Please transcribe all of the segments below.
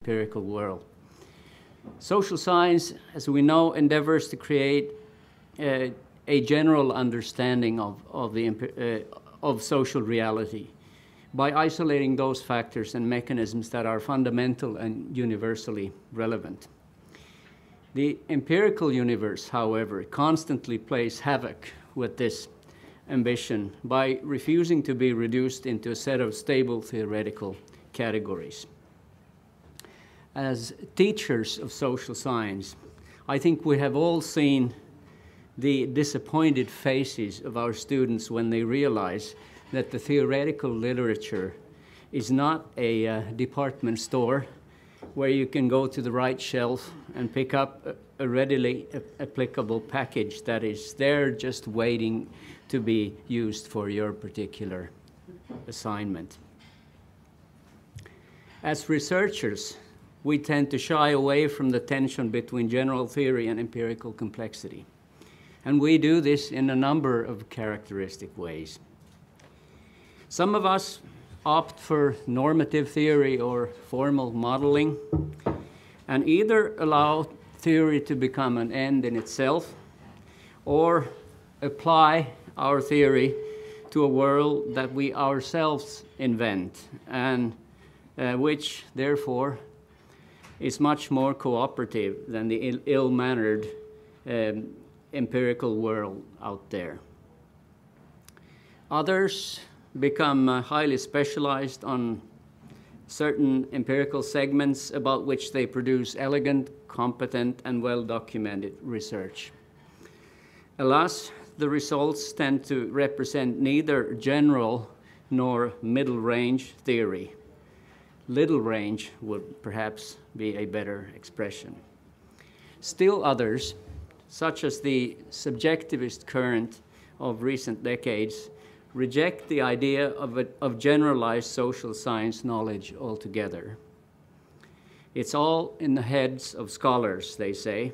empirical world. Social science, as we know, endeavors to create a general understanding of social reality by isolating those factors and mechanisms that are fundamental and universally relevant. The empirical universe, however, constantly plays havoc with this ambition by refusing to be reduced into a set of stable theoretical categories. As teachers of social science, I think we have all seen the disappointed faces of our students when they realize that the theoretical literature is not a department store where you can go to the right shelf and pick up a readily applicable package that is there just waiting to be used for your particular assignment. As researchers, we tend to shy away from the tension between general theory and empirical complexity. And we do this in a number of characteristic ways. Some of us opt for normative theory or formal modeling, and either allow theory to become an end in itself, or apply our theory to a world that we ourselves invent, and which, therefore, is much more cooperative than the ill-mannered empirical world out there. Others become highly specialized on certain empirical segments about which they produce elegant, competent, and well-documented research. Alas, the results tend to represent neither general nor middle-range theory. Little range would perhaps be a better expression. Still others, such as the subjectivist current of recent decades, reject the idea of generalized social science knowledge altogether. It's all in the heads of scholars, they say,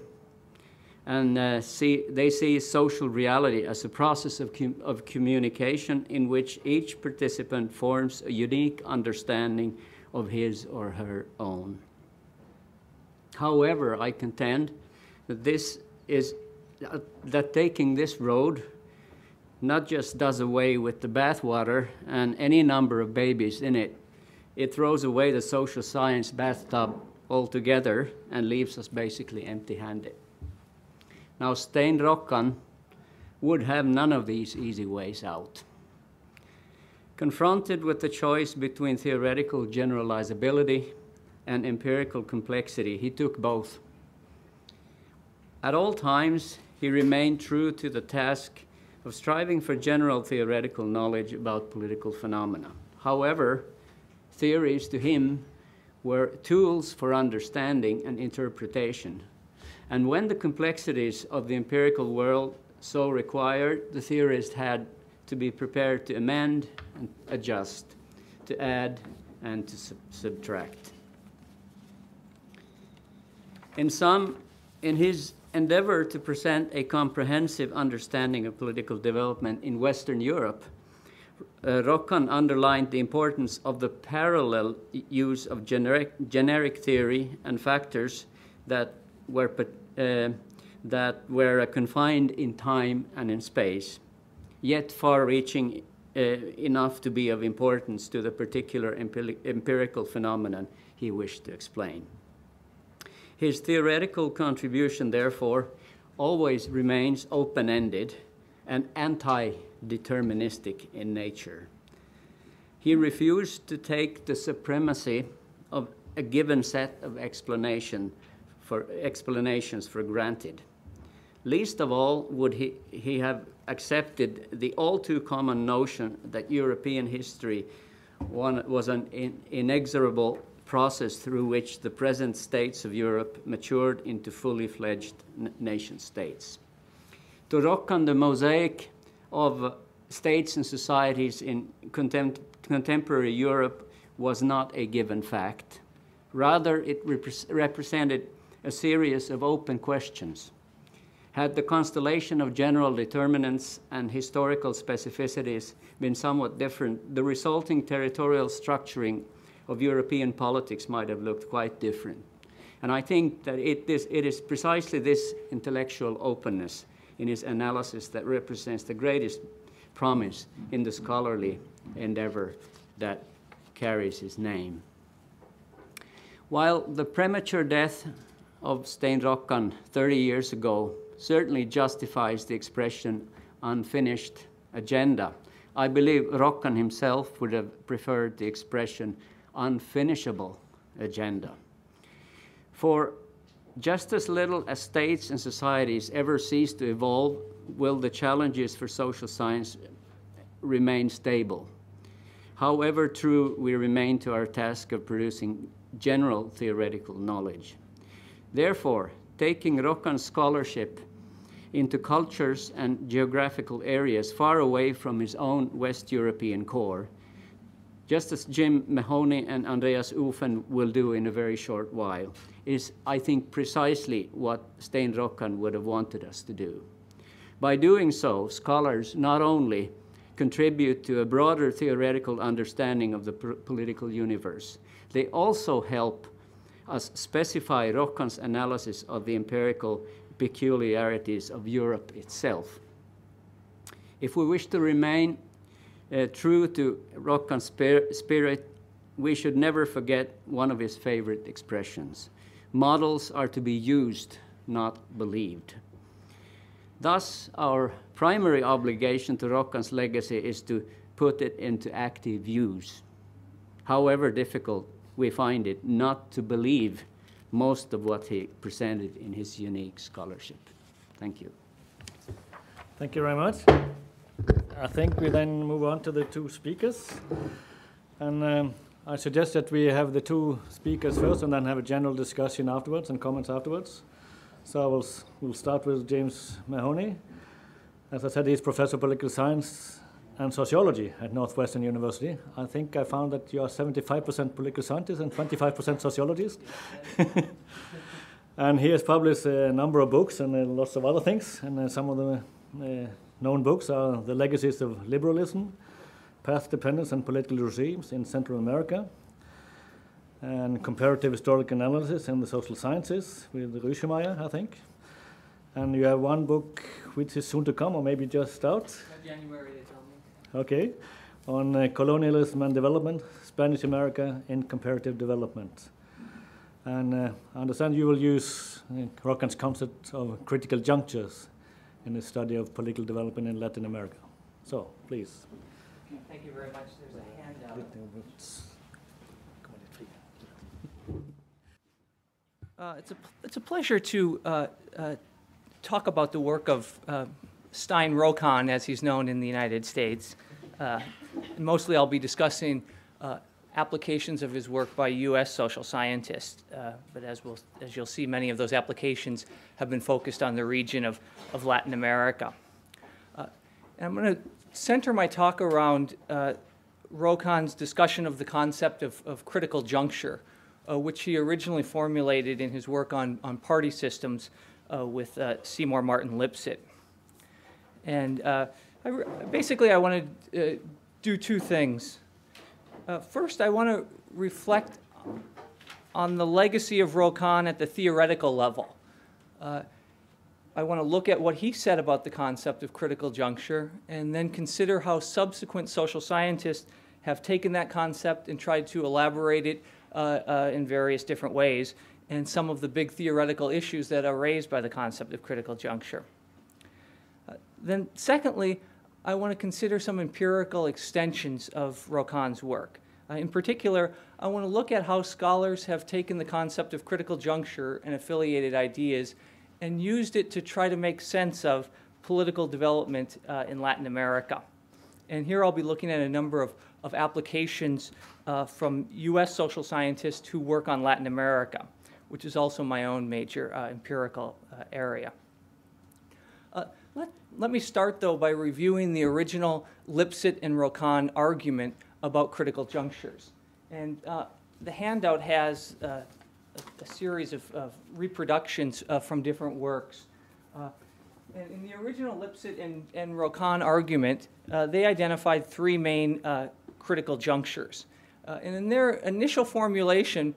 and they see social reality as a process of communication in which each participant forms a unique understanding of his or her own. However, I contend that taking this road not just does away with the bathwater and any number of babies in it, it throws away the social science bathtub altogether and leaves us basically empty-handed. Now, Stein Rokkan would have none of these easy ways out. Confronted with the choice between theoretical generalizability and empirical complexity, he took both. At all times, he remained true to the task of striving for general theoretical knowledge about political phenomena. However, theories to him were tools for understanding and interpretation. And when the complexities of the empirical world so required, the theorist had to be prepared to amend and adjust, to add and to subtract. In sum, in his endeavor to present a comprehensive understanding of political development in Western Europe, Rokkan underlined the importance of the parallel use of generic theory and factors that were confined in time and in space, yet far-reaching enough to be of importance to the particular empirical phenomenon he wished to explain. His theoretical contribution, therefore, always remains open-ended and anti-deterministic in nature. He refused to take the supremacy of a given set of explanations for granted. Least of all would he have accepted the all too common notion that European history was an inexorable process through which the present states of Europe matured into fully fledged nation states. To Rokkan, the mosaic of states and societies in contemporary Europe was not a given fact. Rather, it represented a series of open questions. Had the constellation of general determinants and historical specificities been somewhat different, the resulting territorial structuring of European politics might have looked quite different. And I think that it is precisely this intellectual openness in his analysis that represents the greatest promise in the scholarly endeavor that carries his name. While the premature death of Stein Rokkan 30 years ago certainly justifies the expression unfinished agenda, I believe Rokkan himself would have preferred the expression unfinishable agenda. For just as little as states and societies ever cease to evolve, will the challenges for social science remain stable. However true we remain to our task of producing general theoretical knowledge. Therefore, taking Rokkan's scholarship into cultures and geographical areas far away from his own West European core, just as Jim Mahoney and Andreas Ufen will do in a very short while, is, I think, precisely what Stein Rokkan would have wanted us to do. By doing so, scholars not only contribute to a broader theoretical understanding of the political universe, they also help us specify Rokkan's analysis of the empirical peculiarities of Europe itself. If we wish to remain true to Rokkan's spirit, we should never forget one of his favorite expressions. Models are to be used, not believed. Thus, our primary obligation to Rokkan's legacy is to put it into active use, however difficult we find it not to believe most of what he presented in his unique scholarship. Thank you. Thank you very much. I think we then move on to the two speakers. And I suggest that we have the two speakers first and then have a general discussion afterwards and comments afterwards. So we'll start with James Mahoney. As I said, he's professor of political science and sociology at Northwestern University. I think I found that you are 75% political scientist and 25% sociologist. And he has published a number of books and lots of other things. And some of the known books are The Legacies of Liberalism, Path Dependence and Political Regimes in Central America, and Comparative Historical Analysis in the Social Sciences with Rüschemeyer, I think. And you have one book which is soon to come, or maybe just out. January, they tell me. Okay, on colonialism and development, Spanish America in comparative development. And I understand you will use Rokkan's concept of critical junctures in the study of political development in Latin America. So, please. Thank you very much. There's a handout. It's a pleasure to talk about the work of Stein Rokkan, as he's known in the United States. And mostly I'll be discussing applications of his work by U.S. social scientists. But as you'll see, many of those applications have been focused on the region of Latin America. And I'm going to center my talk around Rokkan's discussion of the concept of critical juncture, which he originally formulated in his work on party systems with Seymour Martin Lipset. And basically, I want to do two things. First, I want to reflect on the legacy of Rokkan at the theoretical level. I want to look at what he said about the concept of critical juncture and then consider how subsequent social scientists have taken that concept and tried to elaborate it in various different ways, and some of the big theoretical issues that are raised by the concept of critical juncture. Then secondly, I want to consider some empirical extensions of Rokkan's work. In particular, I want to look at how scholars have taken the concept of critical juncture and affiliated ideas and used it to try to make sense of political development in Latin America. And here I'll be looking at a number of applications from U.S. social scientists who work on Latin America, which is also my own major empirical area. Let me start, though, by reviewing the original Lipset and Rokkan argument about critical junctures. And the handout has a series of reproductions from different works. And in the original Lipset and Rokkan argument, they identified three main critical junctures. And in their initial formulation,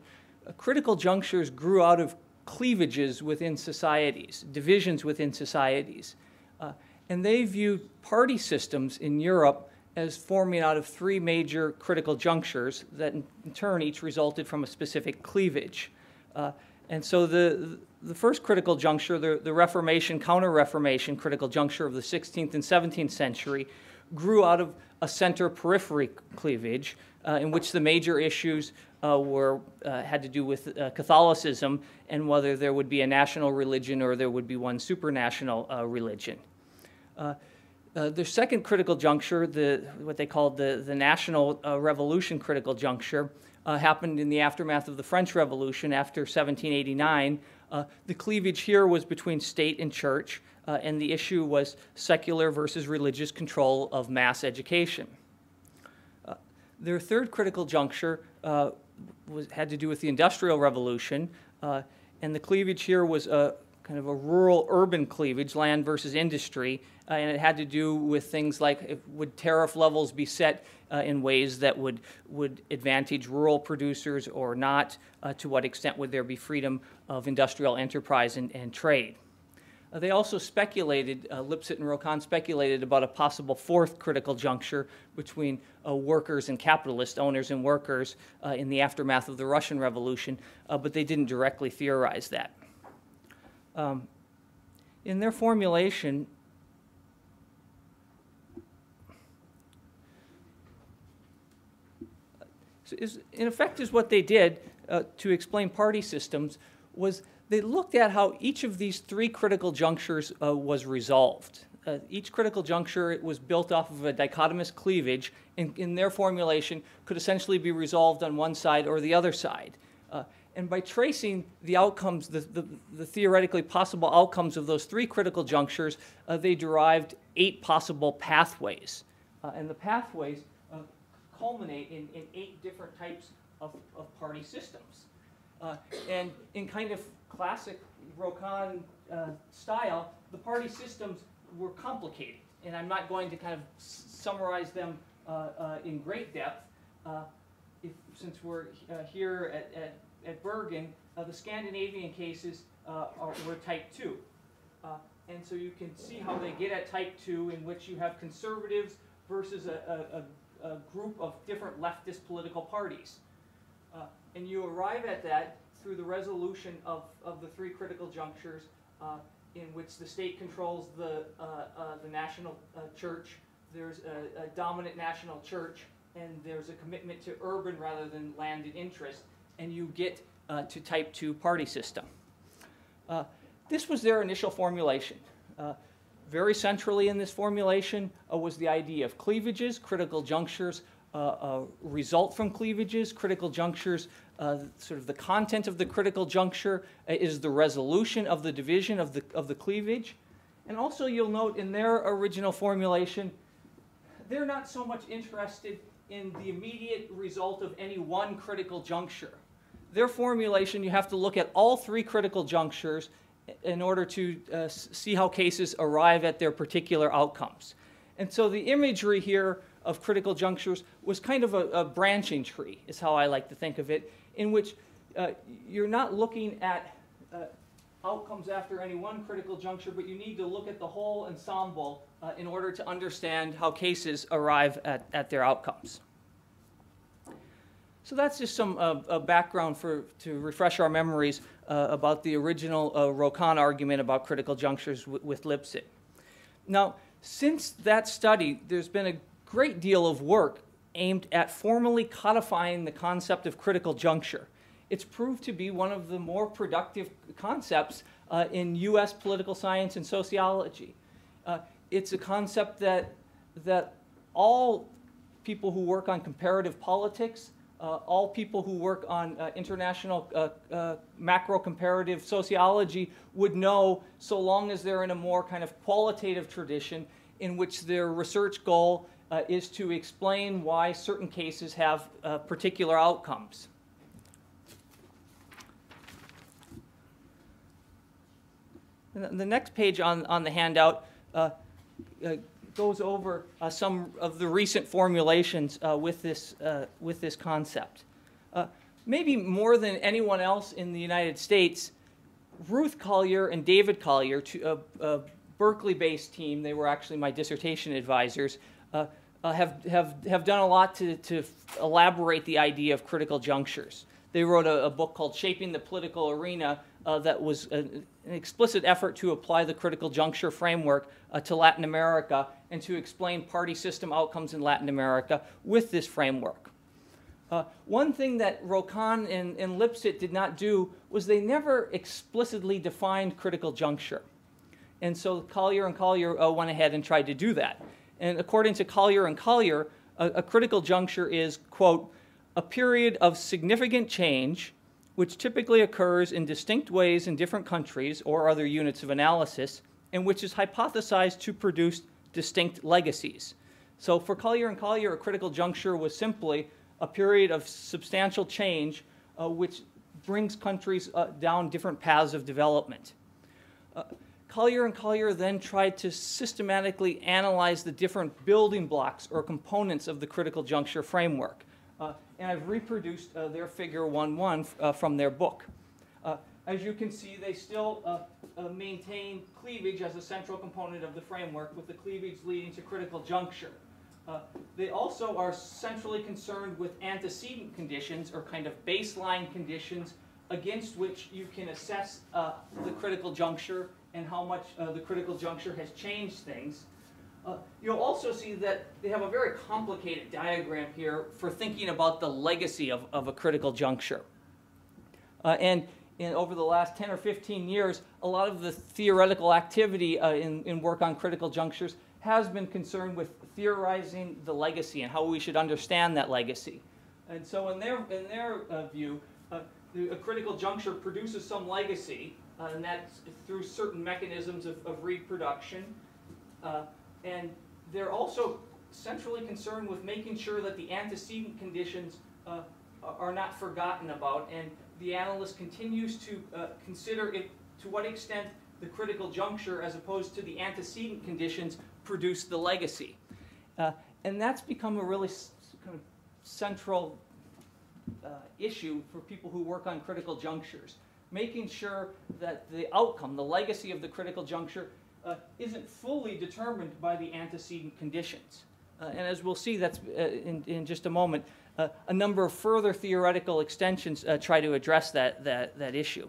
critical junctures grew out of cleavages within societies, divisions within societies. And they viewed party systems in Europe as forming out of three major critical junctures that in turn each resulted from a specific cleavage. And so the first critical juncture, the Reformation, Counter-Reformation critical juncture of the 16th and 17th century, grew out of a center-periphery cleavage in which the major issues had to do with Catholicism and whether there would be a national religion or there would be one supranational religion. The second critical juncture, what they called the National Revolution critical juncture, happened in the aftermath of the French Revolution after 1789. The cleavage here was between state and church, and the issue was secular versus religious control of mass education. Their third critical juncture had to do with the Industrial Revolution, and the cleavage here was kind of a rural-urban cleavage, land versus industry, and it had to do with things like would tariff levels be set in ways that would advantage rural producers or not, to what extent would there be freedom of industrial enterprise and trade. They also speculated, Lipset and Rokkan speculated about a possible fourth critical juncture between workers and capitalist owners and workers in the aftermath of the Russian Revolution, but they didn't directly theorize that. In their formulation, in effect is what they did to explain party systems was they looked at how each of these three critical junctures was resolved. Each critical juncture was built off of a dichotomous cleavage, and in their formulation could essentially be resolved on one side or the other side. And by tracing the outcomes, the theoretically possible outcomes of those three critical junctures, they derived 8 possible pathways. And the pathways culminate in 8 different types of party systems. And in kind of classic Rokkan style, the party systems were complicated. And I'm not going to kind of summarize them in great depth. Since we're here at Bergen, the Scandinavian cases were type 2. And so you can see how they get at type 2, in which you have conservatives versus a group of different leftist political parties. And you arrive at that through the resolution of the 3 critical junctures in which the state controls the national church, there's a dominant national church, and there's a commitment to urban rather than landed interest, and you get to type 2 party system. This was their initial formulation. Very centrally in this formulation was the idea of cleavages, critical junctures result from cleavages, critical junctures, sort of the content of the critical juncture is the resolution of the division of the cleavage. And also you'll note in their original formulation, they're not so much interested in the immediate result of any one critical juncture. Their formulation, you have to look at all 3 critical junctures in order to see how cases arrive at their particular outcomes. And so the imagery here of critical junctures was kind of a branching tree, is how I like to think of it, in which you're not looking at outcomes after any one critical juncture, but you need to look at the whole ensemble in order to understand how cases arrive at their outcomes. So that's just some background to refresh our memories about the original Rokkan argument about critical junctures with Lipset. Now, since that study, there's been a great deal of work aimed at formally codifying the concept of critical juncture. It's proved to be one of the more productive concepts in U.S. political science and sociology. It's a concept that all people who work on comparative politics, all people who work on international macro comparative sociology would know, so long as they're in a more kind of qualitative tradition in which their research goal is to explain why certain cases have particular outcomes. And the next page on the handout goes over some of the recent formulations with this concept. Maybe more than anyone else in the United States, Ruth Collier and David Collier, a Berkeley-based team, they were actually my dissertation advisors, have done a lot to elaborate the idea of critical junctures. They wrote a book called Shaping the Political Arena that was an explicit effort to apply the critical juncture framework to Latin America and to explain party system outcomes in Latin America with this framework. One thing that Rokkan and Lipset did not do was they never explicitly defined critical juncture. And so Collier and Collier went ahead and tried to do that. And according to Collier and Collier, a critical juncture is, quote, a period of significant change which typically occurs in distinct ways in different countries or other units of analysis, and which is hypothesized to produce distinct legacies. So for Collier and Collier, a critical juncture was simply a period of substantial change which brings countries down different paths of development. Collier and Collier then tried to systematically analyze the different building blocks or components of the critical juncture framework. And I've reproduced their figure 1.1 from their book. As you can see, they still maintain cleavage as a central component of the framework, with the cleavage leading to critical juncture. They also are centrally concerned with antecedent conditions, or kind of baseline conditions, against which you can assess the critical juncture and how much the critical juncture has changed things. You'll also see that they have a very complicated diagram here for thinking about the legacy of a critical juncture. And over the last 10 or 15 years, a lot of the theoretical activity in work on critical junctures has been concerned with theorizing the legacy and how we should understand that legacy. And so in their view, a critical juncture produces some legacy, and that's through certain mechanisms of reproduction. And they're also centrally concerned with making sure that the antecedent conditions are not forgotten about, and the analyst continues to consider to what extent the critical juncture, as opposed to the antecedent conditions, produce the legacy. And that's become a really kind of central issue for people who work on critical junctures, making sure that the outcome, the legacy of the critical juncture, isn't fully determined by the antecedent conditions. And as we'll see, that's in just a moment, a number of further theoretical extensions try to address that issue.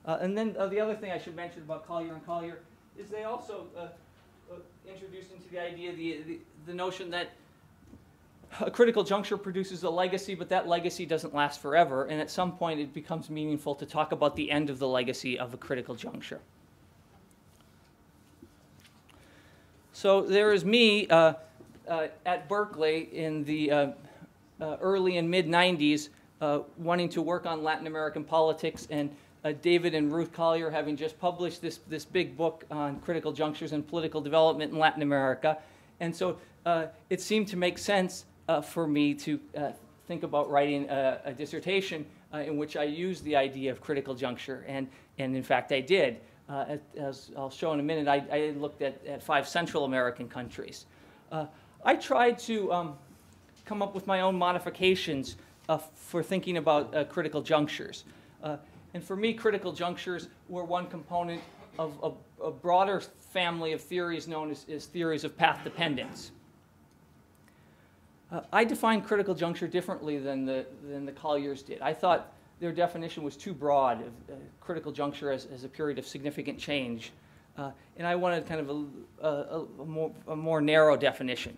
And then the other thing I should mention about Collier and Collier is they also introduced into the idea the notion that a critical juncture produces a legacy, but that legacy doesn't last forever, and at some point it becomes meaningful to talk about the end of the legacy of a critical juncture. So there is me at Berkeley in the early and mid-90s wanting to work on Latin American politics, and David and Ruth Collier having just published this big book on critical junctures and political development in Latin America. And so it seemed to make sense for me to think about writing a dissertation in which I used the idea of critical juncture, and in fact I did. As I'll show in a minute, I looked at 5 Central American countries. I tried to come up with my own modifications for thinking about critical junctures. And for me, critical junctures were one component of a broader family of theories known as theories of path dependence. I defined critical juncture differently than the Colliers did. I thought their definition was too broad, of critical juncture as a period of significant change. And I wanted kind of a more narrow definition.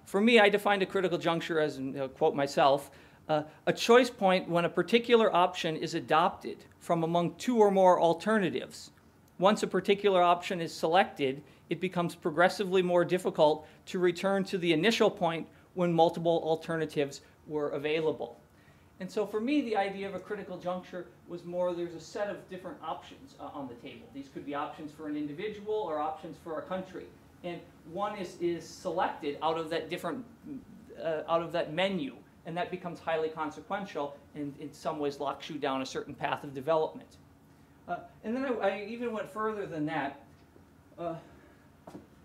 For me, I defined a critical juncture as, and quote myself, a choice point when a particular option is adopted from among 2 or more alternatives. Once a particular option is selected, it becomes progressively more difficult to return to the initial point when multiple alternatives were available. And so for me, the idea of a critical juncture was more, there's a set of different options on the table. These could be options for an individual or options for a country. And one is selected out of that out of that menu, and that becomes highly consequential and in some ways locks you down a certain path of development. And then I even went further than that.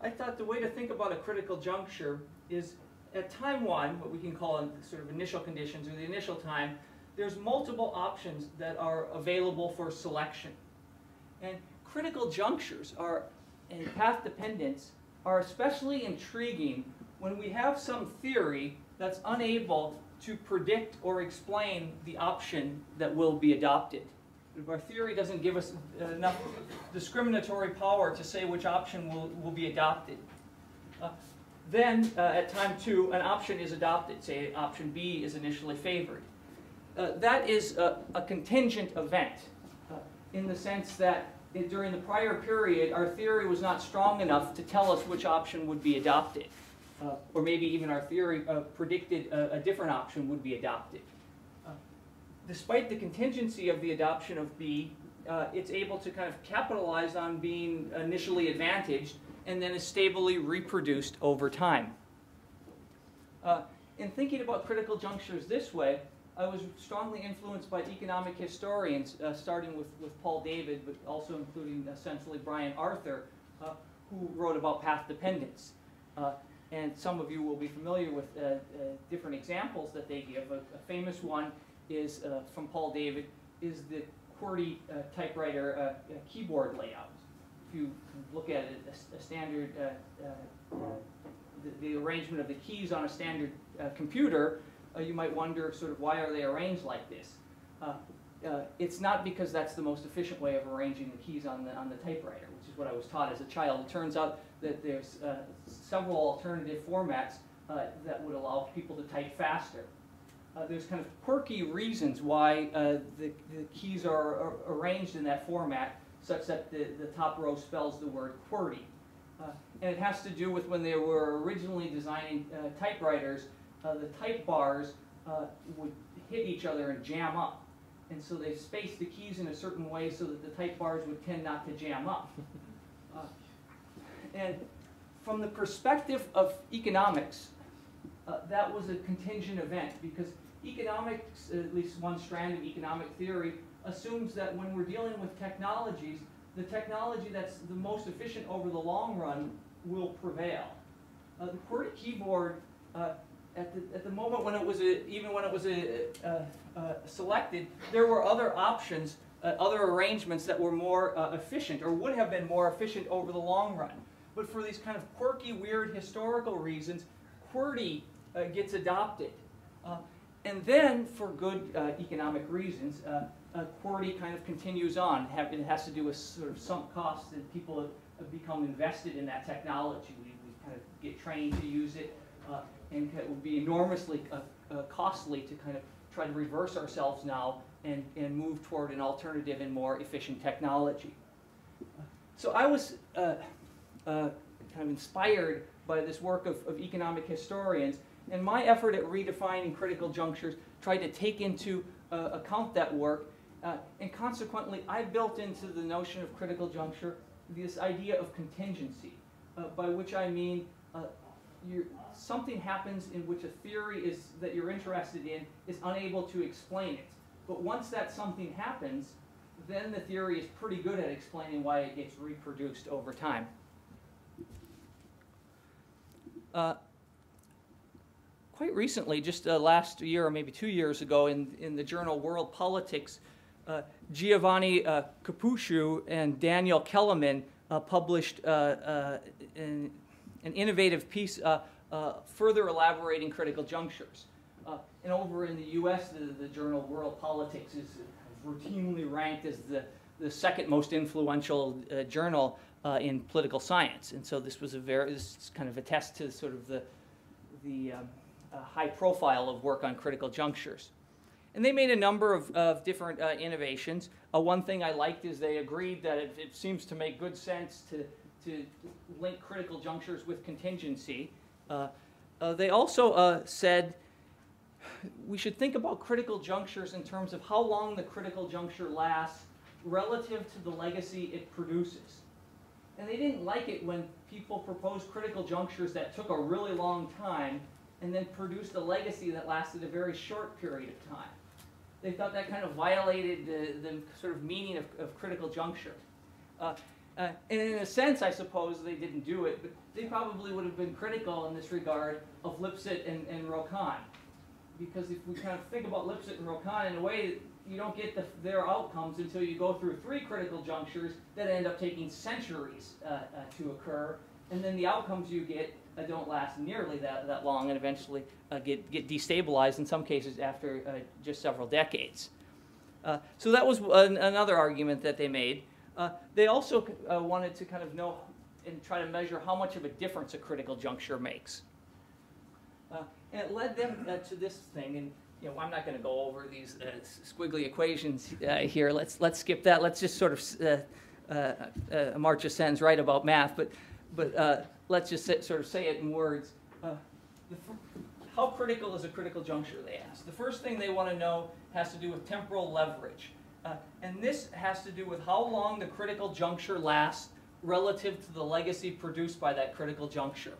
I thought the way to think about a critical juncture is at time one, what we can call sort of initial conditions or the initial time, there's multiple options that are available for selection. And critical junctures and path dependence are especially intriguing when we have some theory that's unable to predict or explain the option that will be adopted. If our theory doesn't give us enough discriminatory power to say which option will be adopted, then at time two, an option is adopted. Say option B is initially favored. That is a contingent event in the sense that during the prior period, our theory was not strong enough to tell us which option would be adopted. Or maybe even our theory predicted a different option would be adopted. Despite the contingency of the adoption of B, it's able to kind of capitalize on being initially advantaged and then is stably reproduced over time. In thinking about critical junctures this way, I was strongly influenced by economic historians, starting with Paul David, but also including essentially Brian Arthur, who wrote about path dependence. And some of you will be familiar with different examples that they give. A famous one is from Paul David is the QWERTY typewriter keyboard layout. If you look at it, a standard, the arrangement of the keys on a standard computer, you might wonder sort of why are they arranged like this? It's not because that's the most efficient way of arranging the keys on the typewriter, which is what I was taught as a child. It turns out that there's several alternative formats that would allow people to type faster. There's kind of quirky reasons why the keys are arranged in that format, such that the top row spells the word QWERTY. And it has to do with when they were originally designing typewriters, the type bars would hit each other and jam up. And so they spaced the keys in a certain way so that the type bars would tend not to jam up. And from the perspective of economics, that was a contingent event because economics, at least one strand of economic theory, assumes that when we're dealing with technologies, the technology that's the most efficient over the long run will prevail. The QWERTY keyboard, at the moment when it was even when it was selected, there were other options, other arrangements that were more efficient or would have been more efficient over the long run. But for these kind of quirky, weird historical reasons, QWERTY gets adopted. And then, for good economic reasons, QWERTY kind of continues on. It has to do with sort of sunk costs, and people have become invested in that technology. We kind of get trained to use it, and it would be enormously costly to kind of try to reverse ourselves now and move toward an alternative and more efficient technology. So I was kind of inspired by this work of economic historians, and my effort at redefining critical junctures tried to take into account that work, and consequently I built into the notion of critical juncture this idea of contingency, by which I mean something happens in which a theory that you're interested in is unable to explain it. But once that something happens, then the theory is pretty good at explaining why it gets reproduced over time. Quite recently, just last year or maybe 2 years ago, in the journal World Politics, Giovanni Capusciu and Daniel Kellerman published an innovative piece further elaborating critical junctures. And over in the US, the journal World Politics is routinely ranked as the second most influential journal in political science. And so this kind of attests to sort of the high profile of work on critical junctures. And they made a number of different innovations. One thing I liked is they agreed that it seems to make good sense to link critical junctures with contingency. They also said we should think about critical junctures in terms of how long the critical juncture lasts relative to the legacy it produces. And they didn't like it when people proposed critical junctures that took a really long time and then produced a legacy that lasted a very short period of time. They thought that kind of violated the sort of meaning of critical juncture. And in a sense, I suppose they didn't do it, but they probably would have been critical in this regard of Lipset and Rokkan. Because if we kind of think about Lipset and Rokkan in a way, you don't get their outcomes until you go through 3 critical junctures that end up taking centuries to occur. And then the outcomes you get don't last nearly that long and eventually get destabilized in some cases after just several decades. So that was another argument that they made. They also wanted to kind of know and try to measure how much of a difference a critical juncture makes. And it led them to this thing, and I'm not going to go over these squiggly equations here. Let's skip that. Let's just sort of march a sentence right about math, but let's just sort of say it in words. How critical is a critical juncture, they asked. The first thing they want to know has to do with temporal leverage. And this has to do with how long the critical juncture lasts relative to the legacy produced by that critical juncture.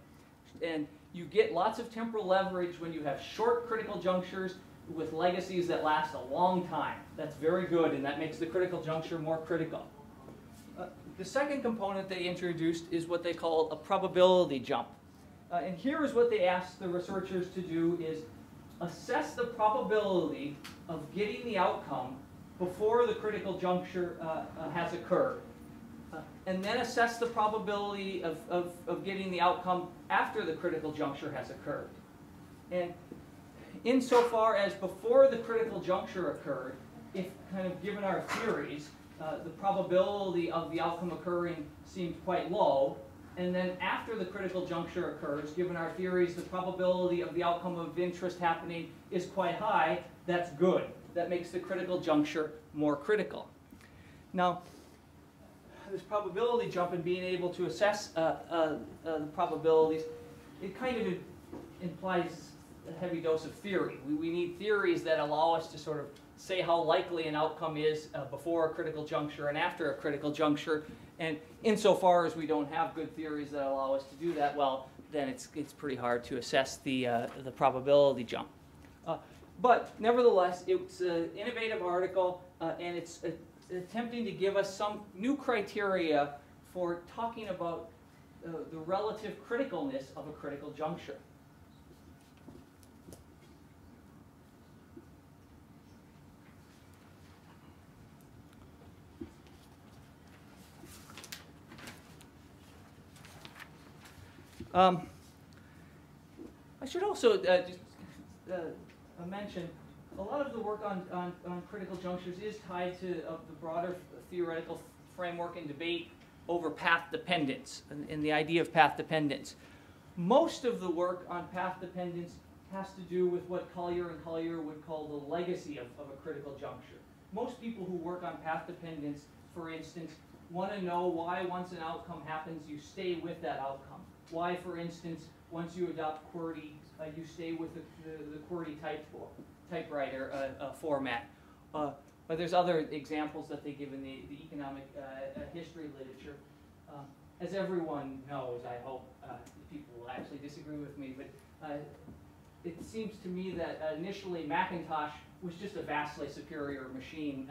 And you get lots of temporal leverage when you have short critical junctures with legacies that last a long time. That's very good, and that makes the critical juncture more critical. The second component they introduced is what they call a probability jump. And here is what they asked the researchers to do is assess the probability of getting the outcome before the critical juncture has occurred. And then assess the probability of getting the outcome after the critical juncture has occurred. And insofar as before the critical juncture occurred, if kind of given our theories, the probability of the outcome occurring seemed quite low, and then after the critical juncture occurs, given our theories, the probability of the outcome of interest happening is quite high, that's good. That makes the critical juncture more critical. Now, this probability jump and being able to assess the probabilities, it kind of implies a heavy dose of theory. We need theories that allow us to sort of say how likely an outcome is before a critical juncture and after a critical juncture. And insofar as we don't have good theories that allow us to do that, well, then it's pretty hard to assess the probability jump. But nevertheless, it's an innovative article, and it's attempting to give us some new criteria for talking about the relative criticalness of a critical juncture. I should also just mention a lot of the work on critical junctures is tied to the broader theoretical framework and debate over path dependence and the idea of path dependence. Most of the work on path dependence has to do with what Collier and Collier would call the legacy of a critical juncture. Most people who work on path dependence, for instance, want to know why once an outcome happens, you stay with that outcome. Why, for instance, once you adopt QWERTY, you stay with the QWERTY typewriter format. But there's other examples that they give in the economic history literature. As everyone knows, I hope people will actually disagree with me, but it seems to me that initially Macintosh was just a vastly superior machine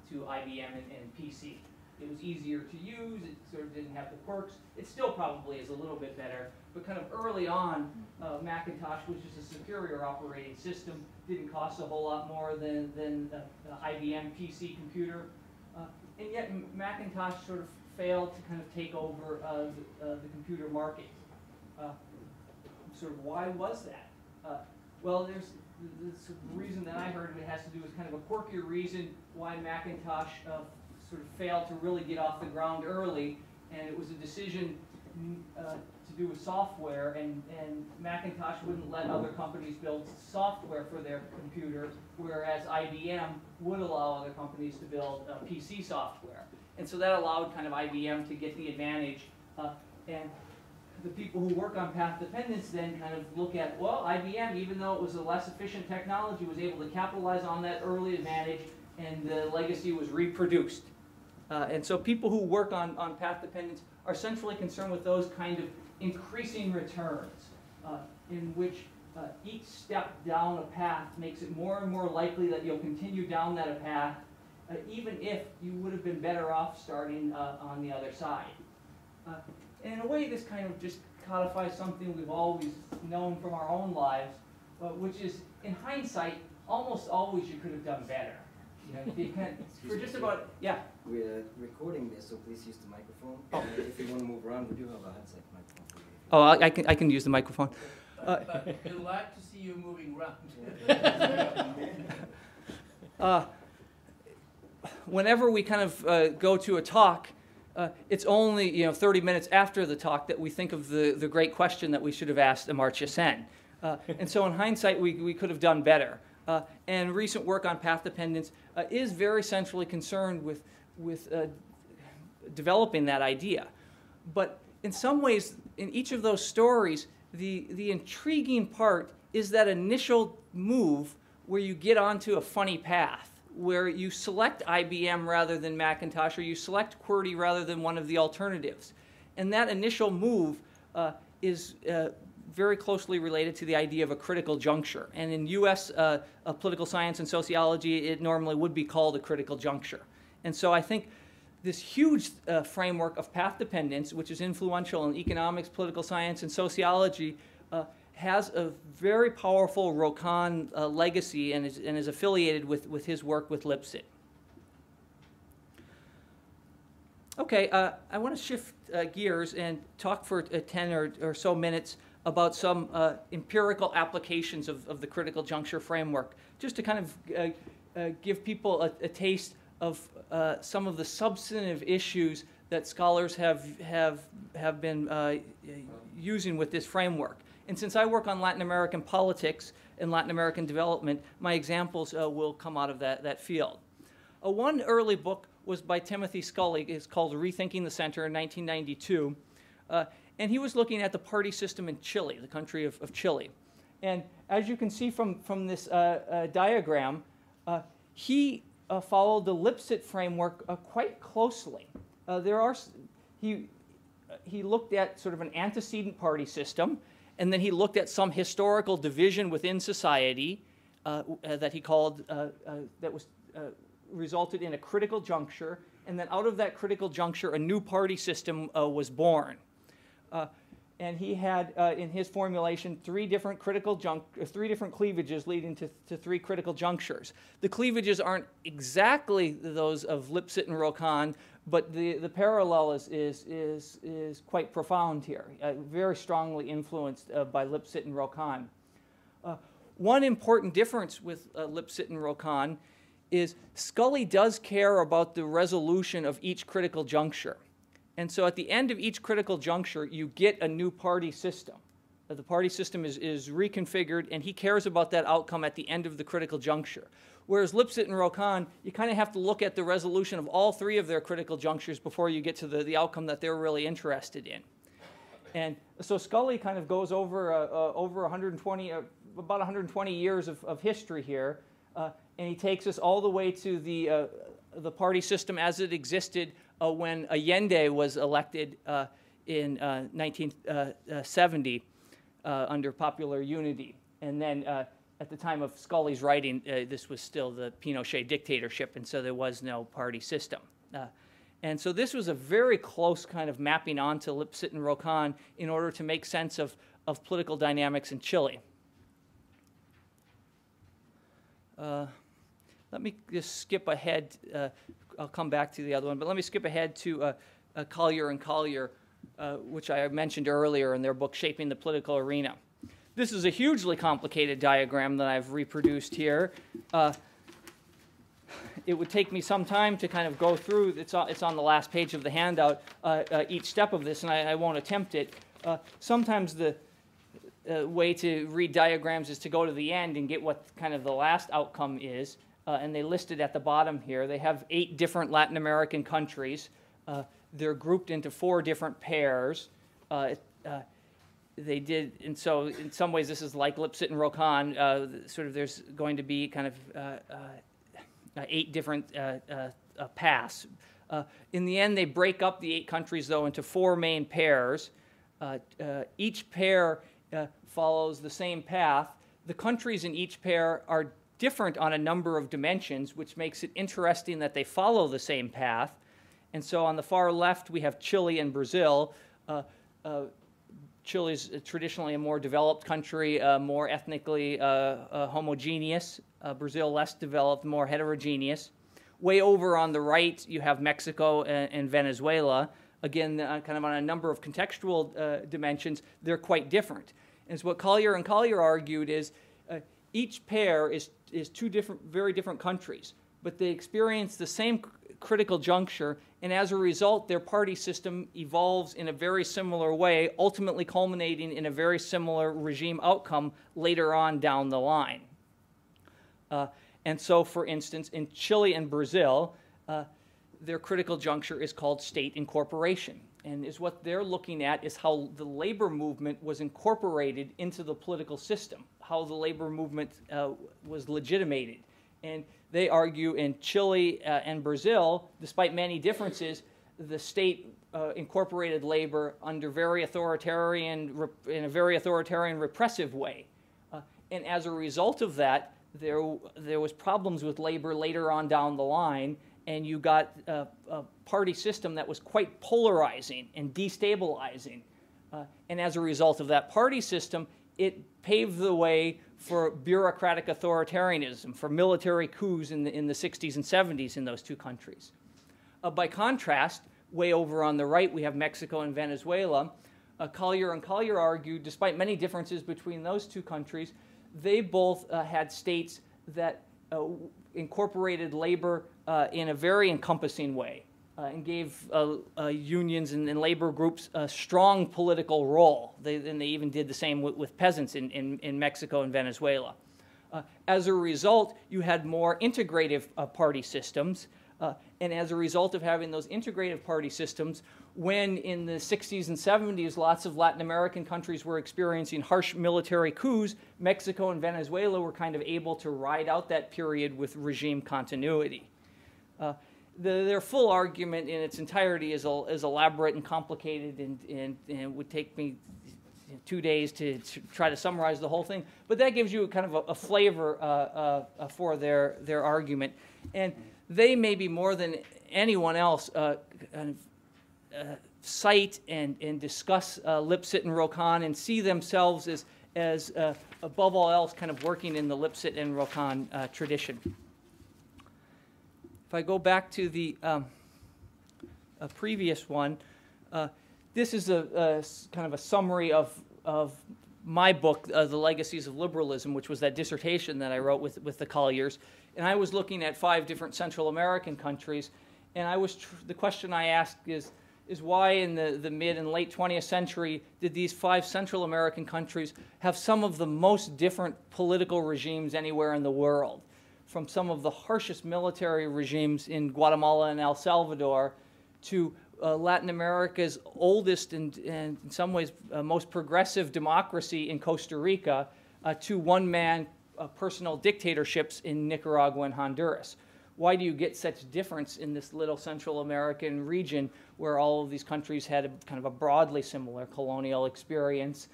to IBM and PC. It was easier to use, it sort of didn't have the quirks. It still probably is a little bit better, but kind of early on, Macintosh was just a superior operating system, didn't cost a whole lot more than the IBM PC computer. And yet Macintosh sort of failed to kind of take over the computer market. Sort of why was that? Well, there's the reason that I heard of it has to do with kind of a quirkier reason why Macintosh sort of failed to really get off the ground early, and it was a decision to do with software, and Macintosh wouldn't let other companies build software for their computer, whereas IBM would allow other companies to build PC software. And so that allowed kind of IBM to get the advantage, and the people who work on path dependence then kind of look at, well, IBM, even though it was a less efficient technology, was able to capitalize on that early advantage, and the legacy was reproduced. And so people who work on path dependence are centrally concerned with those kind of increasing returns, in which each step down a path makes it more and more likely that you'll continue down that path, even if you would have been better off starting on the other side. And in a way, this kind of just codifies something we've always known from our own lives, which is, in hindsight, almost always you could have done better. You can, for just about, yeah. We're recording this, so please use the microphone. Oh. If you want to move around, we do have a headset microphone for you. Oh, I can use the microphone. But we'd like to see you moving around. Whenever we kind of go to a talk, it's only 30 minutes after the talk that we think of the great question that we should have asked Amartya Sen. And so in hindsight, we could have done better. And recent work on path dependence is very centrally concerned with developing that idea. But in some ways, in each of those stories, the intriguing part is that initial move where you get onto a funny path, where you select IBM rather than Macintosh, or you select QWERTY rather than one of the alternatives. And that initial move is very closely related to the idea of a critical juncture. And in US political science and sociology, it normally would be called a critical juncture. And so I think this huge framework of path dependence, which is influential in economics, political science, and sociology, has a very powerful Rokkan legacy and is affiliated with his work with Lipset. Okay, I want to shift gears and talk for 10 or so minutes about some empirical applications of the critical juncture framework, just to kind of give people a taste of some of the substantive issues that scholars have been using with this framework. And since I work on Latin American politics and Latin American development, my examples will come out of that field. One early book was by Timothy Scully. It's called Rethinking the Center in 1992. And he was looking at the party system in Chile, the country of Chile. And as you can see from this diagram, he followed the Lipset framework quite closely. He looked at sort of an antecedent party system, and then he looked at some historical division within society that he called, that was resulted in a critical juncture, and then out of that critical juncture, a new party system was born. And he had, in his formulation, three different cleavages leading to three critical junctures. The cleavages aren't exactly those of Lipset and Rokkan, but the parallel is quite profound here, very strongly influenced by Lipset and Rokkan. One important difference with Lipset and Rokkan is Scully does care about the resolution of each critical juncture. And so at the end of each critical juncture, you get a new party system. The party system is reconfigured, and he cares about that outcome at the end of the critical juncture. Whereas Lipset and Rokkan, you kind of have to look at the resolution of all three of their critical junctures before you get to the outcome that they're really interested in. And so Scully kind of goes over about 120 years of history here, and he takes us all the way to the party system as it existed when Allende was elected in 1970 under popular unity. And then at the time of Scully's writing, this was still the Pinochet dictatorship, and so there was no party system. And so this was a very close kind of mapping onto Lipset and Rokkan in order to make sense of political dynamics in Chile. Let me just skip ahead. I'll come back to the other one, but let me skip ahead to Collier and Collier, which I mentioned earlier in their book, Shaping the Political Arena. This is a hugely complicated diagram that I've reproduced here. It would take me some time to kind of go through, it's on the last page of the handout, each step of this, and I won't attempt it. Sometimes the way to read diagrams is to go to the end and get what kind of the last outcome is. And they list it at the bottom here. They have 8 different Latin American countries. They're grouped into 4 different pairs. They did, and so in some ways this is like Lipset and Rokkan. Sort of there's going to be kind of 8 different paths. In the end, they break up the 8 countries, though, into 4 main pairs. Each pair follows the same path. The countries in each pair are different on a number of dimensions, which makes it interesting that they follow the same path. And so on the far left, we have Chile and Brazil. Chile is traditionally a more developed country, more ethnically homogeneous. Brazil, less developed, more heterogeneous. Way over on the right, you have Mexico and Venezuela. Again, kind of on a number of contextual dimensions, they're quite different. And so what Collier and Collier argued is each pair is two very different countries, but they experience the same critical juncture, and as a result, their party system evolves in a very similar way, ultimately culminating in a very similar regime outcome later on down the line. And so, for instance, in Chile and Brazil, their critical juncture is called state incorporation. And is what they're looking at is how the labor movement was incorporated into the political system, how the labor movement was legitimated. And they argue in Chile and Brazil, despite many differences, the state incorporated labor under in a very authoritarian repressive way. And as a result of that, there was problems with labor later on down the line, and you got a party system that was quite polarizing and destabilizing. And as a result of that party system, it paved the way for bureaucratic authoritarianism, for military coups in the 60s and 70s in those two countries. By contrast, way over on the right, we have Mexico and Venezuela. Collier and Collier argued, despite many differences between those two countries, they both had states that incorporated labor in a very encompassing way and gave unions and labor groups a strong political role. And they even did the same with peasants in Mexico and Venezuela. As a result, you had more integrative party systems. And as a result of having those integrative party systems, when in the 60s and 70s, lots of Latin American countries were experiencing harsh military coups, Mexico and Venezuela were kind of able to ride out that period with regime continuity. Their full argument in its entirety is elaborate and complicated, and it would take me 2 days to try to summarize the whole thing. But that gives you kind of a flavor for their argument. And they, maybe more than anyone else, cite and discuss Lipset and Rokkan and see themselves as above all else, kind of working in the Lipset and Rokkan tradition. If I go back to the previous one, this is a kind of a summary of my book, The Legacies of Liberalism, which was that dissertation that I wrote with the Colliers. And I was looking at 5 different Central American countries, and the question I asked is why in the mid and late 20th century did these 5 Central American countries have some of the most different political regimes anywhere in the world, from some of the harshest military regimes in Guatemala and El Salvador to Latin America's oldest and in some ways most progressive democracy in Costa Rica, to one-man personal dictatorships in Nicaragua and Honduras. Why do you get such difference in this little Central American region where all of these countries had kind of a broadly similar colonial experience?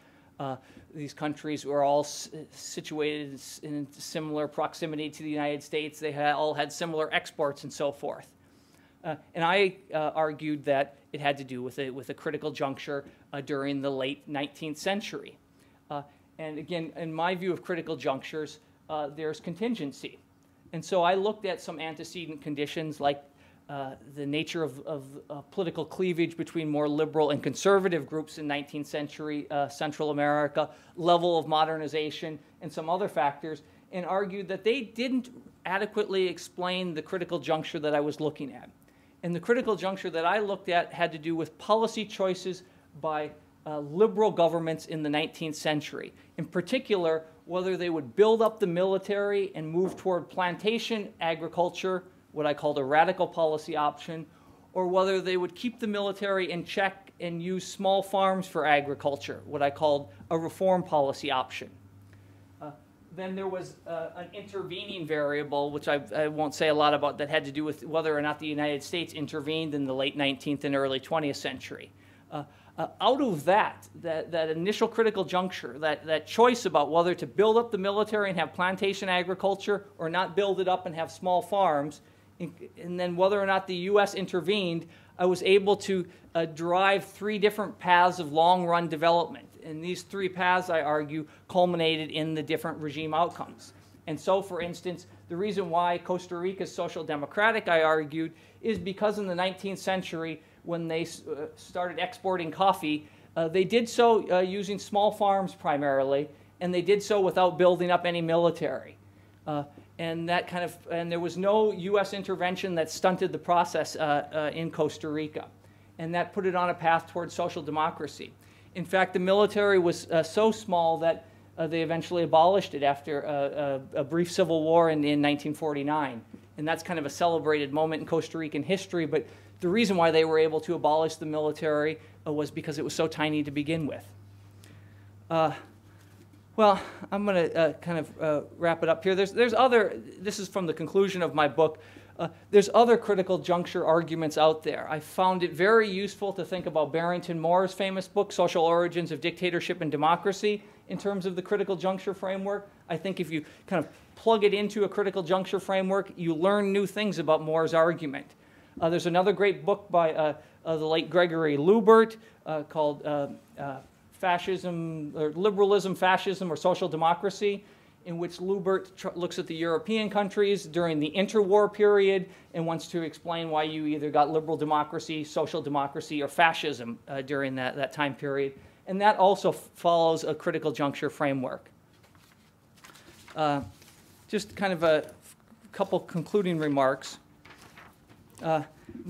These countries were all situated in similar proximity to the United States. They all had similar exports and so forth. And I argued that it had to do with a critical juncture during the late 19th century. And again, in my view of critical junctures, there's contingency. And so I looked at some antecedent conditions like the nature of political cleavage between more liberal and conservative groups in 19th century Central America, level of modernization, and some other factors, and argued that they didn't adequately explain the critical juncture that I was looking at. And the critical juncture that I looked at had to do with policy choices by liberal governments in the 19th century. In particular, whether they would build up the military and move toward plantation agriculture, what I called a radical policy option, or whether they would keep the military in check and use small farms for agriculture, what I called a reform policy option. Then there was an intervening variable, which I won't say a lot about, that had to do with whether or not the United States intervened in the late 19th and early 20th century. Out of that initial critical juncture, that choice about whether to build up the military and have plantation agriculture or not build it up and have small farms, and then whether or not the U.S. intervened, I was able to drive 3 different paths of long-run development. And these 3 paths, I argue, culminated in the different regime outcomes. And so, for instance, the reason why Costa Rica is social democratic, I argued, is because in the 19th century, when they started exporting coffee, they did so using small farms primarily, and they did so without building up any military. And there was no U.S. intervention that stunted the process in Costa Rica. And that put it on a path towards social democracy. In fact, the military was so small that they eventually abolished it after a brief civil war in 1949. And that's kind of a celebrated moment in Costa Rican history, but the reason why they were able to abolish the military was because it was so tiny to begin with. Well, I'm going to kind of wrap it up here. There's other, this is from the conclusion of my book, there's other critical juncture arguments out there. I found it very useful to think about Barrington Moore's famous book, Social Origins of Dictatorship and Democracy, in terms of the critical juncture framework. I think if you kind of plug it into a critical juncture framework, you learn new things about Moore's argument. There's another great book by the late Gregory Lubert called Fascism, or Liberalism, Fascism, or Social Democracy, in which Lubert looks at the European countries during the interwar period and wants to explain why you either got liberal democracy, social democracy, or fascism during that time period. And that also follows a critical juncture framework. Just kind of a couple concluding remarks.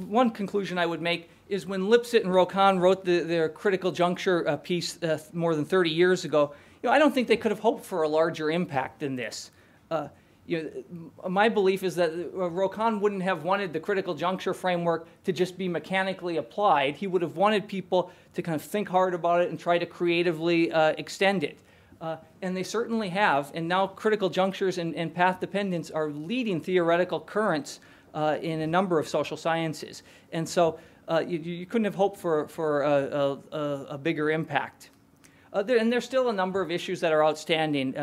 One conclusion I would make is when Lipset and Rokkan wrote their critical juncture piece more than 30 years ago, I don't think they could have hoped for a larger impact than this. My belief is that Rokkan wouldn't have wanted the critical juncture framework to just be mechanically applied. He would have wanted people to kind of think hard about it and try to creatively extend it. And they certainly have. And now critical junctures and path dependence are leading theoretical currents in a number of social sciences. And so you couldn't have hoped for a bigger impact. And there's still a number of issues that are outstanding.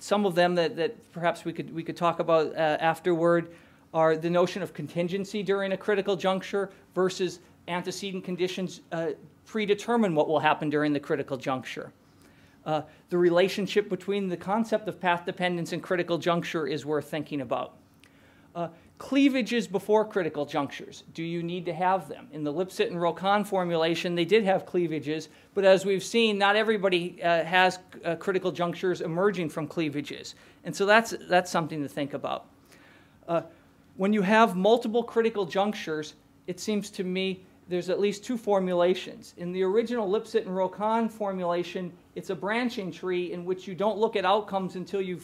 Some of them that perhaps we could talk about afterward are the notion of contingency during a critical juncture versus antecedent conditions predetermine what will happen during the critical juncture. The relationship between the concept of path dependence and critical juncture is worth thinking about. Cleavages before critical junctures. Do you need to have them? In the Lipset and Rokkan formulation, they did have cleavages, but as we've seen, not everybody has critical junctures emerging from cleavages. And so that's something to think about. When you have multiple critical junctures, it seems to me there's at least 2 formulations. In the original Lipset and Rokkan formulation, it's a branching tree in which you don't look at outcomes until you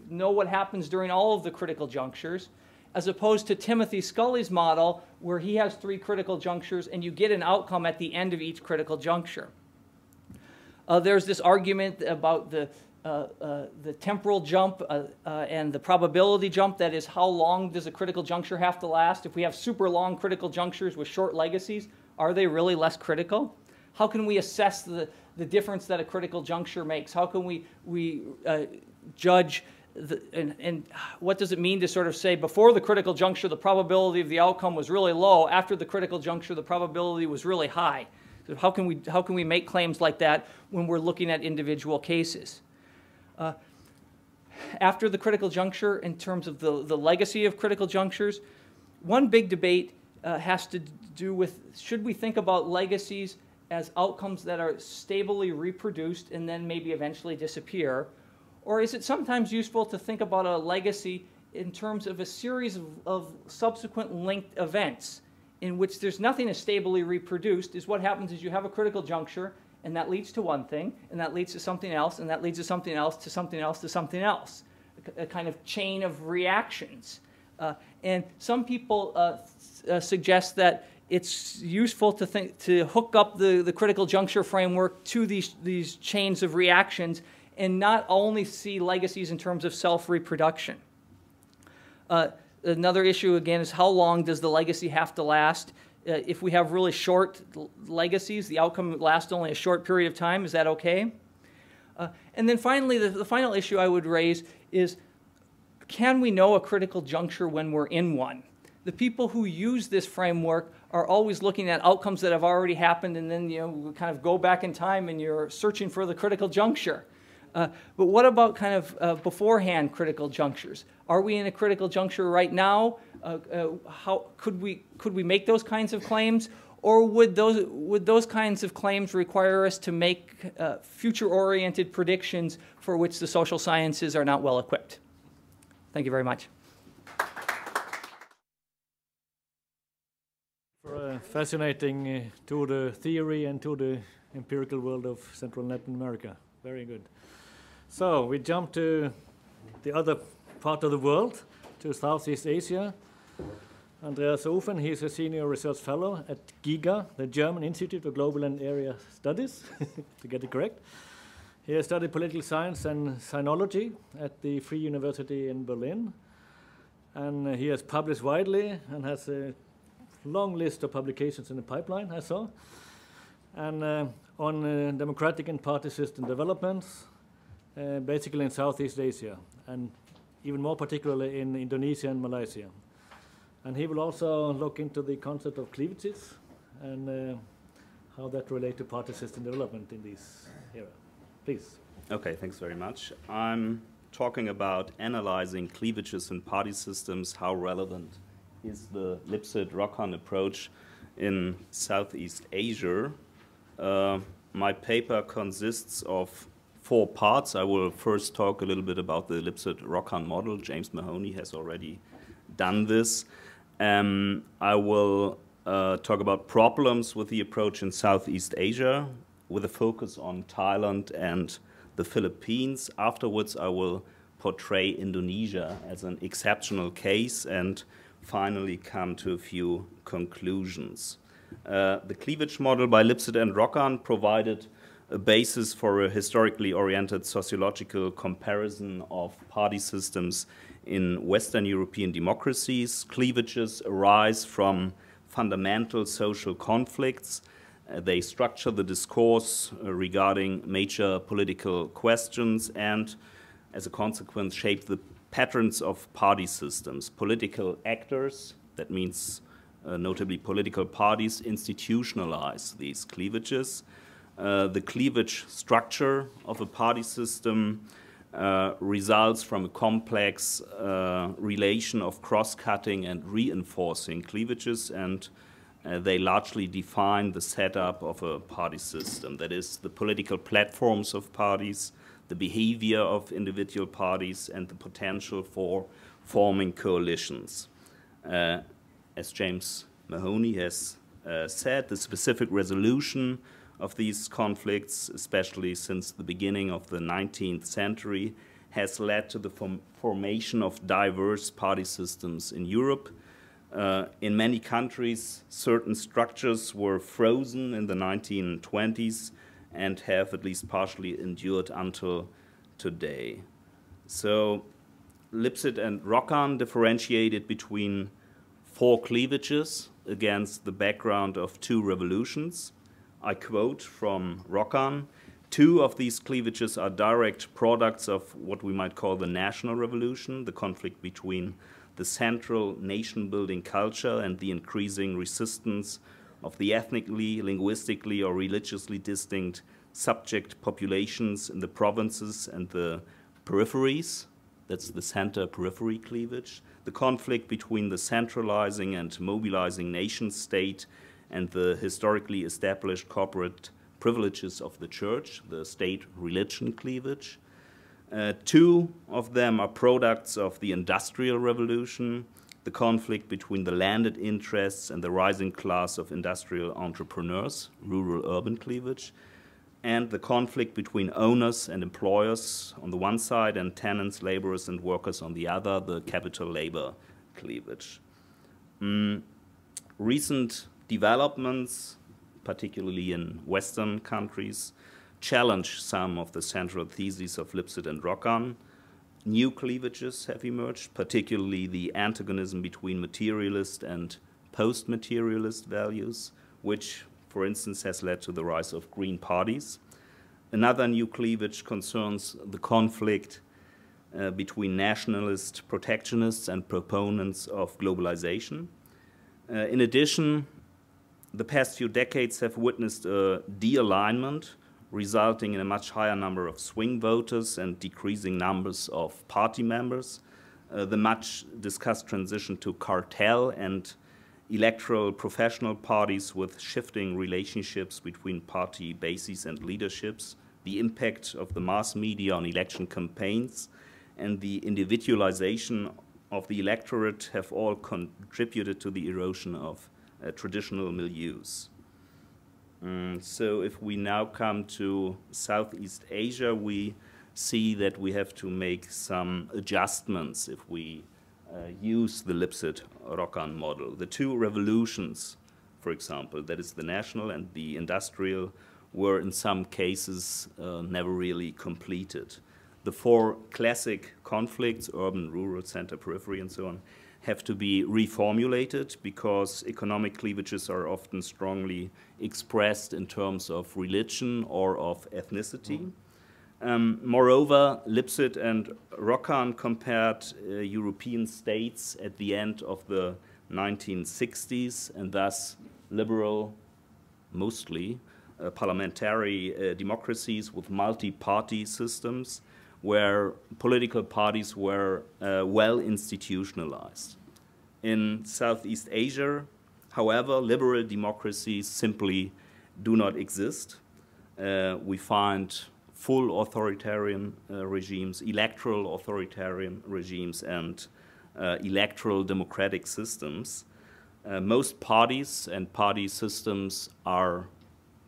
know what happens during all of the critical junctures, as opposed to Timothy Scully's model, where he has 3 critical junctures and you get an outcome at the end of each critical juncture. There's this argument about the temporal jump and the probability jump, that is, how long does a critical juncture have to last? If we have super long critical junctures with short legacies, are they really less critical? How can we assess the difference that a critical juncture makes? How can we judge and what does it mean to sort of say before the critical juncture the probability of the outcome was really low, after the critical juncture the probability was really high? So how can we make claims like that when we're looking at individual cases? After the critical juncture, in terms of the legacy of critical junctures, one big debate has to do with, should we think about legacies as outcomes that are stably reproduced and then maybe eventually disappear? Or is it sometimes useful to think about a legacy in terms of a series of subsequent linked events in which there's nothing as stably reproduced? Is what happens is you have a critical juncture, and that leads to one thing, and that leads to something else, and that leads to something else, to something else, to something else. A kind of chain of reactions. And some people suggest that it's useful to hook up the critical juncture framework to these chains of reactions and not only see legacies in terms of self-reproduction. Another issue, again, is how long does the legacy have to last? if we have really short legacies, the outcome lasts only a short period of time. Is that okay? And then finally, the final issue I would raise is, can we know a critical juncture when we're in one? The people who use this framework are always looking at outcomes that have already happened, and then we kind of go back in time and you're searching for the critical juncture. But what about kind of beforehand critical junctures? Are we in a critical juncture right now? How could we make those kinds of claims, or would those kinds of claims require us to make future-oriented predictions for which the social sciences are not well equipped? Thank you very much. For a fascinating to the theory and to the empirical world of Central and Latin America. Very good. So we jump to the other part of the world, to Southeast Asia. Andreas Ofen, he's a senior research fellow at GIGA, the German Institute of Global and Area Studies, to get it correct. He has studied political science and sinology at the Free University in Berlin. And he has published widely and has a long list of publications in the pipeline, I saw. And on democratic and party system developments, basically in Southeast Asia, and even more particularly in Indonesia and Malaysia. And he will also look into the concept of cleavages and how that relates to party system development in this era. Please. Okay, thanks very much. I'm talking about analyzing cleavages in party systems. How relevant is the Lipset-Rokkan approach in Southeast Asia? My paper consists of 4 parts. I will first talk a little bit about the Lipset-Rokkan model. James Mahoney has already done this. I will talk about problems with the approach in Southeast Asia, with a focus on Thailand and the Philippines. Afterwards, I will portray Indonesia as an exceptional case and finally come to a few conclusions. The cleavage model by Lipset and Rokkan provided a basis for a historically oriented sociological comparison of party systems in Western European democracies. Cleavages arise from fundamental social conflicts. They structure the discourse regarding major political questions and, as a consequence, shape the patterns of party systems. Political actors, that means notably political parties, institutionalize these cleavages. The cleavage structure of a party system results from a complex relation of cross-cutting and reinforcing cleavages, and they largely define the setup of a party system. That is, the political platforms of parties, the behavior of individual parties, and the potential for forming coalitions. As James Mahoney has said, the specific resolution of these conflicts, especially since the beginning of the 19th century, has led to the formation of diverse party systems in Europe. In many countries, certain structures were frozen in the 1920s and have at least partially endured until today. So Lipset and Rokkan differentiated between 4 cleavages against the background of 2 revolutions. I quote from Rokkan, 2 of these cleavages are direct products of what we might call the national revolution, the conflict between the central nation-building culture and the increasing resistance of the ethnically, linguistically, or religiously distinct subject populations in the provinces and the peripheries. That's the center-periphery cleavage. The conflict between the centralizing and mobilizing nation-state and the historically established corporate privileges of the church, the state-religion cleavage. 2 of them are products of the Industrial Revolution, the conflict between the landed interests and the rising class of industrial entrepreneurs, rural-urban cleavage, and the conflict between owners and employers on the one side and tenants, laborers, and workers on the other, the capital-labor cleavage. Recent developments, particularly in Western countries, challenge some of the central theses of Lipset and Rokkan. New cleavages have emerged, particularly the antagonism between materialist and post-materialist values, which, for instance, has led to the rise of green parties. Another new cleavage concerns the conflict between nationalist protectionists and proponents of globalization. In addition, the past few decades have witnessed a de-alignment, resulting in a much higher number of swing voters and decreasing numbers of party members. The much discussed transition to cartel and electoral professional parties with shifting relationships between party bases and leaderships, the impact of the mass media on election campaigns, and the individualization of the electorate have all contributed to the erosion of traditional milieus. So if we now come to Southeast Asia, we see that we have to make some adjustments if we use the Lipset-Rokkan model. The two revolutions, for example, that is the national and the industrial, were in some cases never really completed. The four classic conflicts, urban, rural, center, periphery, and so on, have to be reformulated because economic cleavages are often strongly expressed in terms of religion or of ethnicity. Moreover, Lipset and Rokkan compared European states at the end of the 1960s, and thus liberal, mostly, parliamentary democracies with multi-party systems where political parties were well institutionalized. In Southeast Asia, however, liberal democracies simply do not exist. We find full authoritarian regimes, electoral authoritarian regimes, and electoral democratic systems. Most parties and party systems are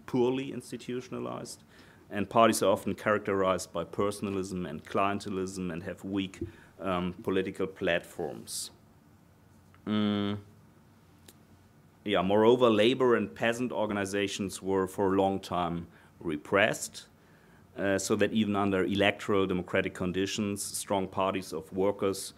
poorly institutionalized, and parties are often characterized by personalism and clientelism and have weak political platforms. Moreover, labor and peasant organizations were for a long time repressed, so that even under electoral democratic conditions, strong parties of workers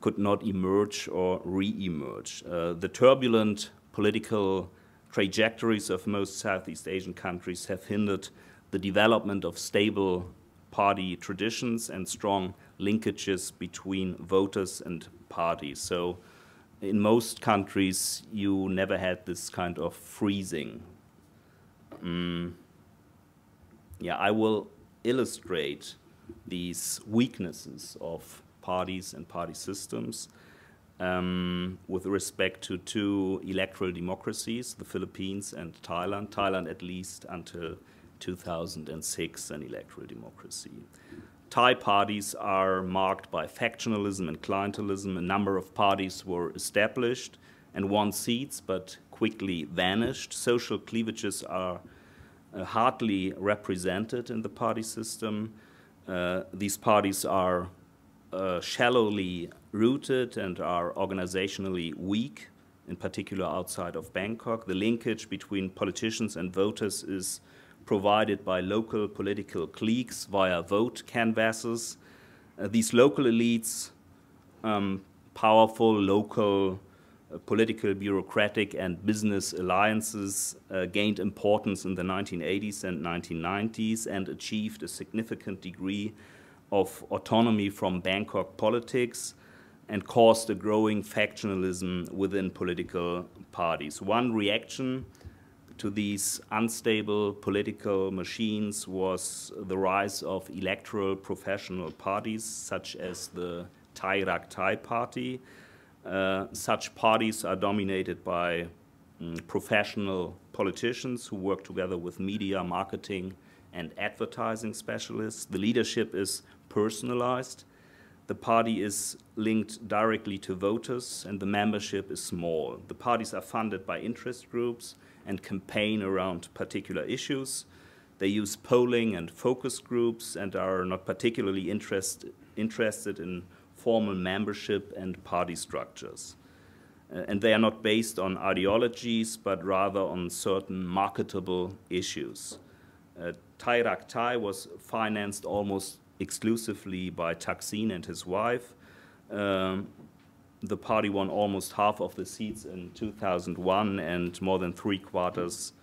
could not emerge or re-emerge. The turbulent political trajectories of most Southeast Asian countries have hindered the development of stable party traditions and strong linkages between voters and parties. So in most countries, you never had this kind of freezing. I will illustrate these weaknesses of parties and party systems with respect to two electoral democracies, the Philippines and Thailand. Thailand, at least until 2006, an electoral democracy. Thai parties are marked by factionalism and clientelism. A number of parties were established and won seats, but quickly vanished. Social cleavages are hardly represented in the party system. These parties are shallowly rooted and are organizationally weak, in particular outside of Bangkok. The linkage between politicians and voters is provided by local political cliques via vote canvasses. These local elites, powerful local political, bureaucratic, and business alliances gained importance in the 1980s and 1990s and achieved a significant degree of autonomy from Bangkok politics and caused a growing factionalism within political parties. One reaction to these unstable political machines was the rise of electoral professional parties, such as the Thai Rak Thai party. Such parties are dominated by professional politicians who work together with media, marketing, and advertising specialists. The leadership is personalized. The party is linked directly to voters, and the membership is small. The parties are funded by interest groups and campaign around particular issues. They use polling and focus groups and are not particularly interested in formal membership and party structures. And they are not based on ideologies, but rather on certain marketable issues. Thai Rak Thai was financed almost exclusively by Thaksin and his wife. the party won almost half of the seats in 2001 and more than 3/4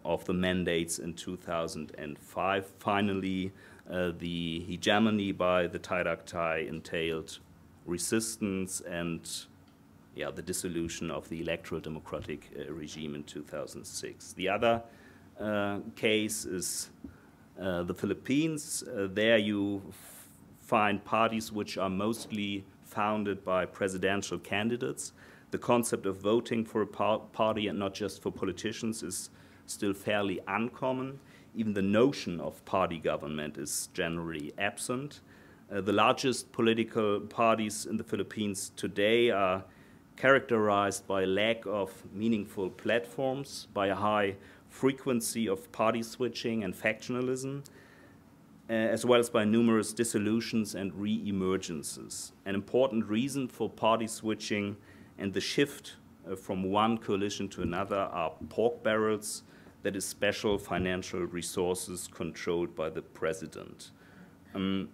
of the mandates in 2005. Finally, the hegemony by the Tairaktai entailed resistance and the dissolution of the electoral democratic regime in 2006. The other case is the Philippines. There you find parties which are mostly founded by presidential candidates. The concept of voting for a party and not just for politicians is still fairly uncommon. Even the notion of party government is generally absent. The largest political parties in the Philippines today are characterized by a lack of meaningful platforms, by a high frequency of party switching and factionalism, as well as by numerous dissolutions and re-emergences. An important reason for party switching and the shift from one coalition to another are pork barrels, that is, special financial resources controlled by the president.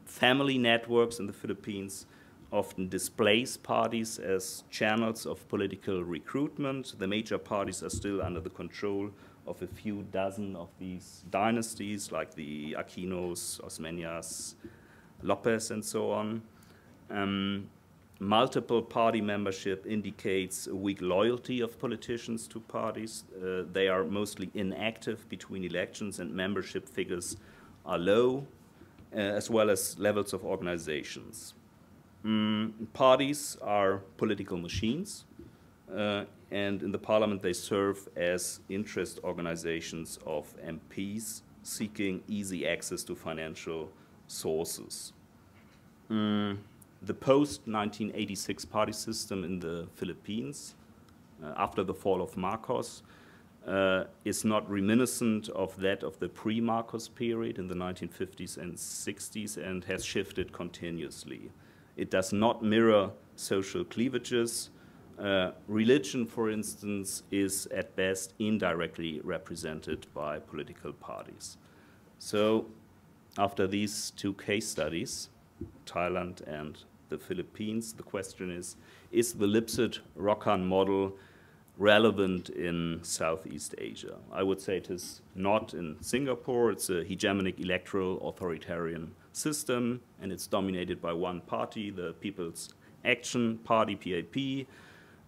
Family networks in the Philippines often displace parties as channels of political recruitment. The major parties are still under the control of a few dozen of these dynasties, like the Aquinos, Osmeñas, Lopez, and so on. Multiple party membership indicates a weak loyalty of politicians to parties. They are mostly inactive between elections, and membership figures are low, as well as levels of organizations. Parties are political machines, and in the parliament they serve as interest organizations of MPs seeking easy access to financial sources. The post-1986 party system in the Philippines, after the fall of Marcos, is not reminiscent of that of the pre-Marcos period in the 1950s and 60s and has shifted continuously. It does not mirror social cleavages. Religion, for instance, is at best indirectly represented by political parties. So after these two case studies, Thailand and the Philippines, the question is the Lipset-Rokkan model relevant in Southeast Asia? I would say it is not in Singapore. It's a hegemonic electoral authoritarian system, and it's dominated by one party, the People's Action Party, PAP,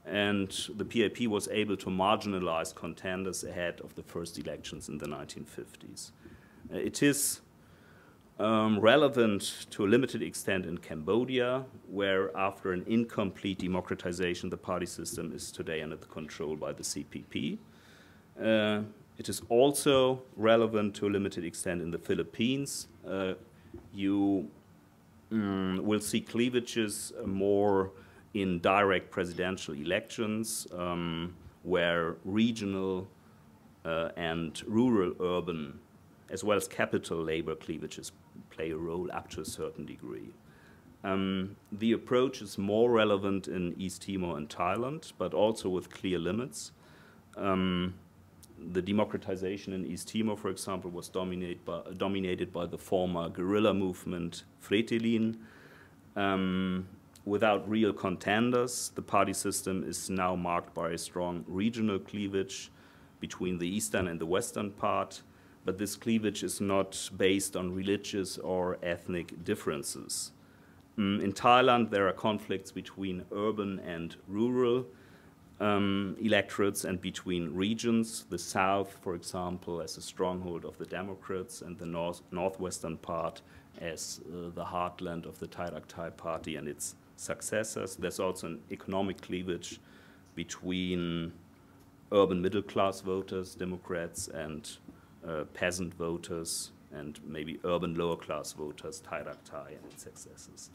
and the PAP was able to marginalize contenders ahead of the first elections in the 1950s. It is relevant to a limited extent in Cambodia, where after an incomplete democratization, the party system is today under the control by the CPP. It is also relevant to a limited extent in the Philippines. You will see cleavages more in direct presidential elections, where regional and rural urban, as well as capital labor cleavages play a role up to a certain degree. The approach is more relevant in East Timor and Thailand, but also with clear limits. The democratization in East Timor, for example, was dominated by the former guerrilla movement Fretilin. Without real contenders, the party system is now marked by a strong regional cleavage between the eastern and the western part, but this cleavage is not based on religious or ethnic differences. In Thailand, there are conflicts between urban and rural electorates and between regions. The south, for example, as a stronghold of the Democrats, and the northwestern part as the heartland of the Tairaktai party and its successors. There's also an economic cleavage between urban middle-class voters, Democrats, and peasant voters, and maybe urban lower-class voters, Tairaktai and its successors.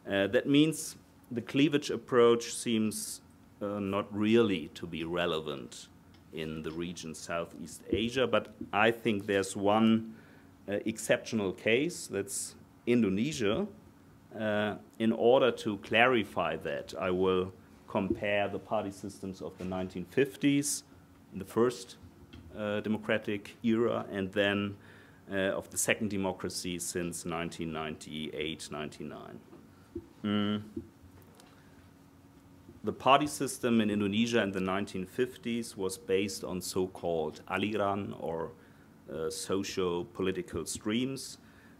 That means the cleavage approach seems not really to be relevant in the region Southeast Asia, but I think there's one exceptional case, that's Indonesia. In order to clarify that, I will compare the party systems of the 1950s, the first democratic era, and then of the second democracy since 1998-99. The party system in Indonesia in the 1950s was based on so-called aliran, or socio-political streams.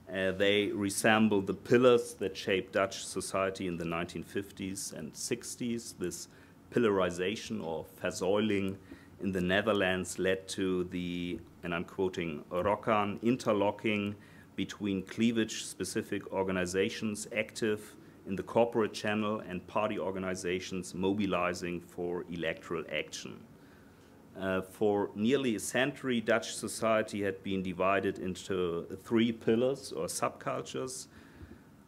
They resemble the pillars that shaped Dutch society in the 1950s and 60s. This pillarization or verzuiling in the Netherlands led to the, and I'm quoting Rokkan, interlocking between cleavage-specific organizations active in the corporate channel and party organizations mobilizing for electoral action. For nearly a century, Dutch society had been divided into 3 pillars or subcultures.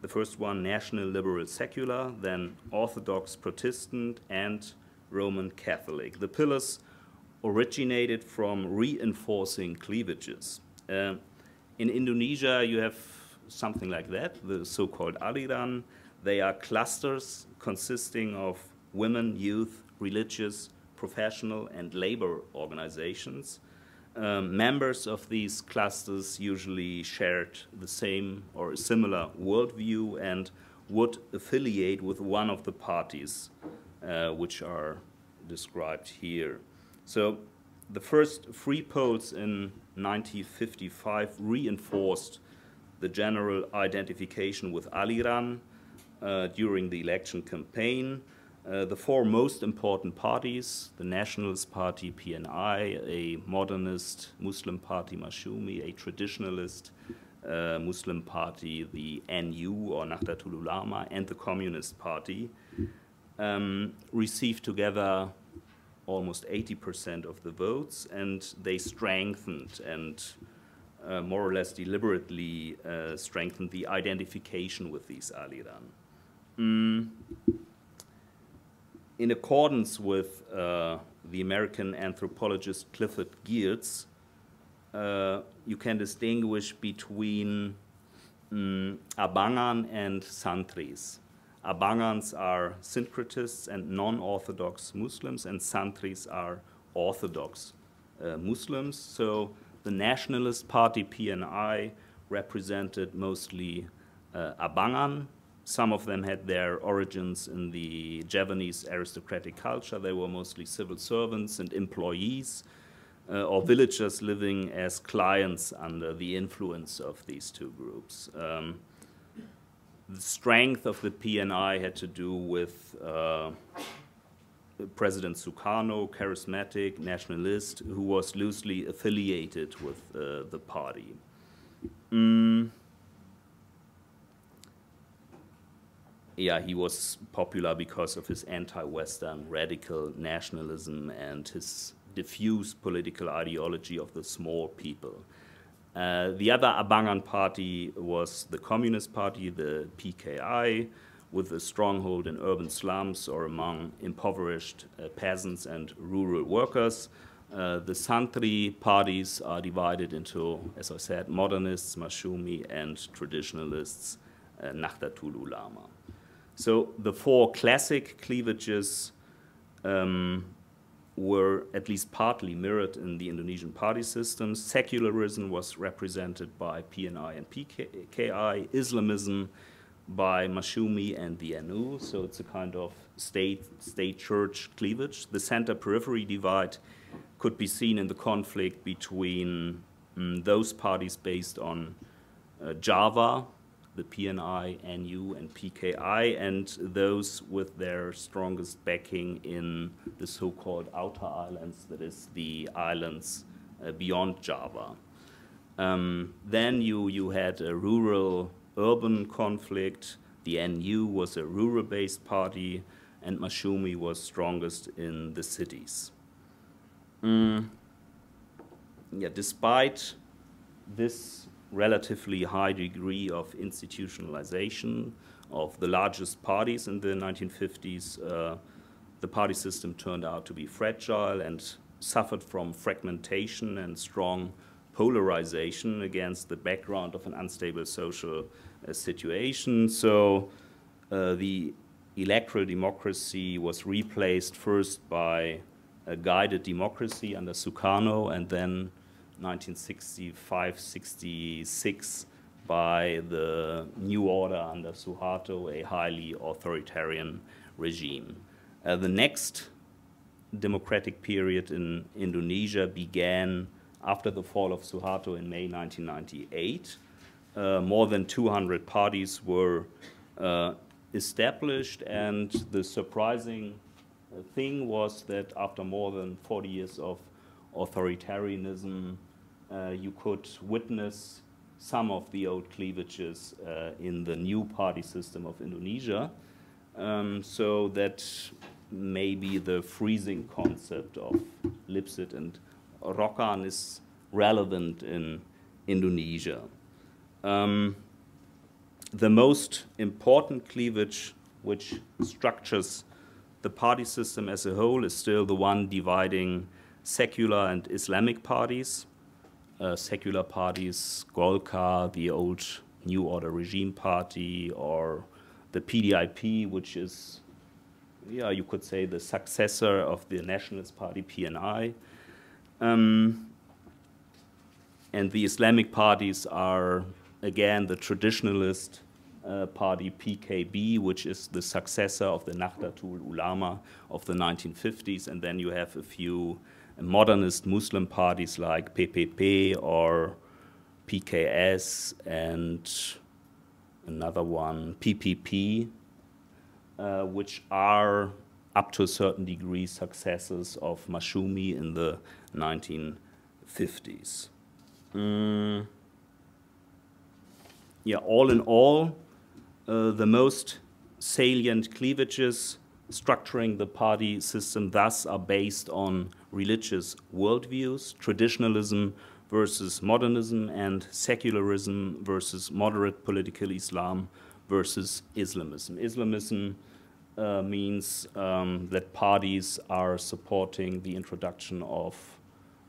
The first one, national, liberal, secular, then Orthodox, Protestant, and Roman Catholic. The pillars originated from reinforcing cleavages. In Indonesia, you have something like that, the so-called aliran. They are clusters consisting of women, youth, religious, professional, and labor organizations. Members of these clusters usually shared the same or a similar worldview and would affiliate with one of the parties, which are described here. So the first free polls in 1955 reinforced the general identification with aliran during the election campaign. The 4 most important parties, the Nationalist Party, PNI, a modernist Muslim party, Masyumi, a traditionalist Muslim party, the NU, or Nahdlatul Ulama, and the Communist Party, received together almost 80% of the votes, and they strengthened and more or less deliberately strengthened the identification with these aliran. In accordance with the American anthropologist Clifford Geertz, you can distinguish between Abangan and Santris. Abangans are syncretists and non-Orthodox Muslims, and Santris are Orthodox Muslims. So the Nationalist Party, PNI, represented mostly Abangan. Some of them had their origins in the Javanese aristocratic culture. They were mostly civil servants and employees, or villagers living as clients under the influence of these 2 groups. The strength of the PNI had to do with President Sukarno, charismatic nationalist, who was loosely affiliated with the party. Yeah, he was popular because of his anti-Western radical nationalism and his diffuse political ideology of the small people. The other Abangan party was the Communist Party, the PKI, with a stronghold in urban slums or among impoverished peasants and rural workers. The Santri parties are divided into, as I said, modernists, Masyumi, and traditionalists, Nahdlatul Ulama. So the 4 classic cleavages were at least partly mirrored in the Indonesian party system. Secularism was represented by PNI and PKI, Islamism by Masyumi and the NU, so it's a kind of state-church cleavage. The center-periphery divide could be seen in the conflict between those parties based on Java, the PNI, NU, and PKI, and those with their strongest backing in the so-called outer islands, that is, the islands beyond Java. Then you had a rural-urban conflict. The NU was a rural-based party, and Masyumi was strongest in the cities. Yeah, despite this relatively high degree of institutionalization of the largest parties in the 1950s, the party system turned out to be fragile and suffered from fragmentation and strong polarization against the background of an unstable social situation. So the electoral democracy was replaced first by a guided democracy under Sukarno, and then 1965-66 by the new order under Suharto, a highly authoritarian regime. The next democratic period in Indonesia began after the fall of Suharto in May 1998. More than 200 parties were established, and the surprising thing was that after more than 40 years of authoritarianism, you could witness some of the old cleavages in the new party system of Indonesia. So that maybe the freezing concept of Lipset and Rokkan is relevant in Indonesia. The most important cleavage which structures the party system as a whole is still the one dividing secular and Islamic parties. Secular parties, Golkar, the old New Order Regime Party, or the PDIP, which is, yeah, you could say the successor of the Nationalist Party, PNI. And the Islamic parties are, again, the traditionalist party, PKB, which is the successor of the Nahdlatul Ulama of the 1950s. And then you have a few modernist Muslim parties like PPP or PKS and another one, PPP, which are up to a certain degree successors of Masyumi in the 1950s. Yeah, all in all, the most salient cleavages structuring the party system thus are based on religious worldviews, traditionalism versus modernism, and secularism versus moderate political Islam versus Islamism. Islamism means that parties are supporting the introduction of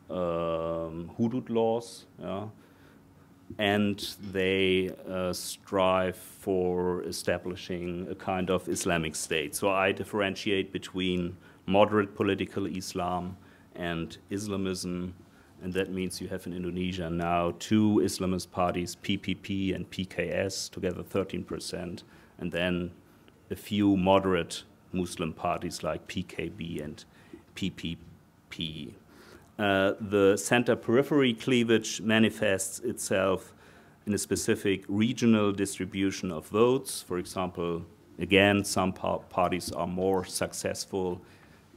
hudud laws, yeah, and they strive for establishing a kind of Islamic state. So I differentiate between moderate political Islam and Islamism, and that means you have in Indonesia now two Islamist parties, PPP and PKS, together 13%, and then a few moderate Muslim parties like PKB and PPP. The center-periphery cleavage manifests itself in a specific regional distribution of votes. For example, again, some parties are more successful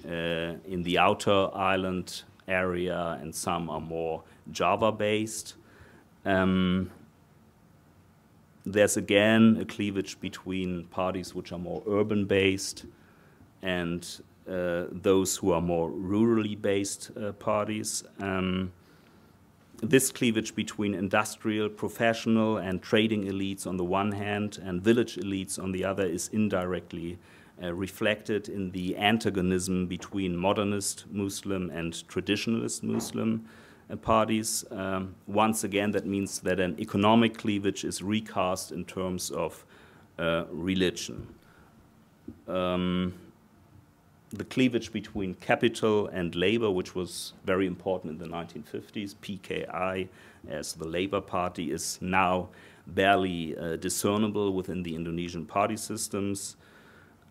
in the outer island area, and some are more Java-based. There's again a cleavage between parties which are more urban-based and those who are more rurally based parties. This cleavage between industrial, professional, and trading elites on the one hand and village elites on the other is indirectly reflected in the antagonism between modernist Muslim and traditionalist Muslim parties. Once again, that means that an economic cleavage is recast in terms of religion. The cleavage between capital and labor, which was very important in the 1950s, PKI as the Labor Party, is now barely discernible within the Indonesian party systems.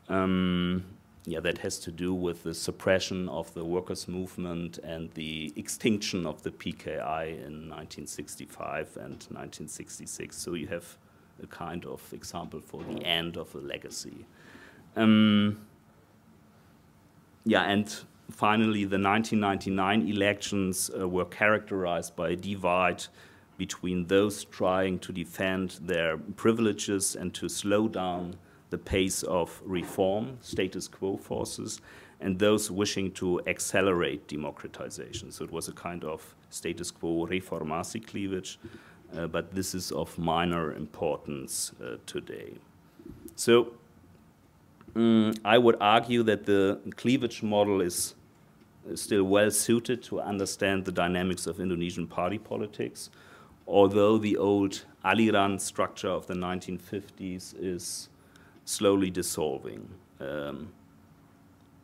Yeah, that has to do with the suppression of the workers' movement and the extinction of the PKI in 1965 and 1966. So you have a kind of example for the end of a legacy. Yeah, and finally, the 1999 elections were characterized by a divide between those trying to defend their privileges and to slow down the pace of reform, status quo forces, and those wishing to accelerate democratization. So it was a kind of status quo reformasi cleavage, but this is of minor importance today. So I would argue that the cleavage model is still well suited to understand the dynamics of Indonesian party politics, although the old aliran structure of the 1950s is slowly dissolving.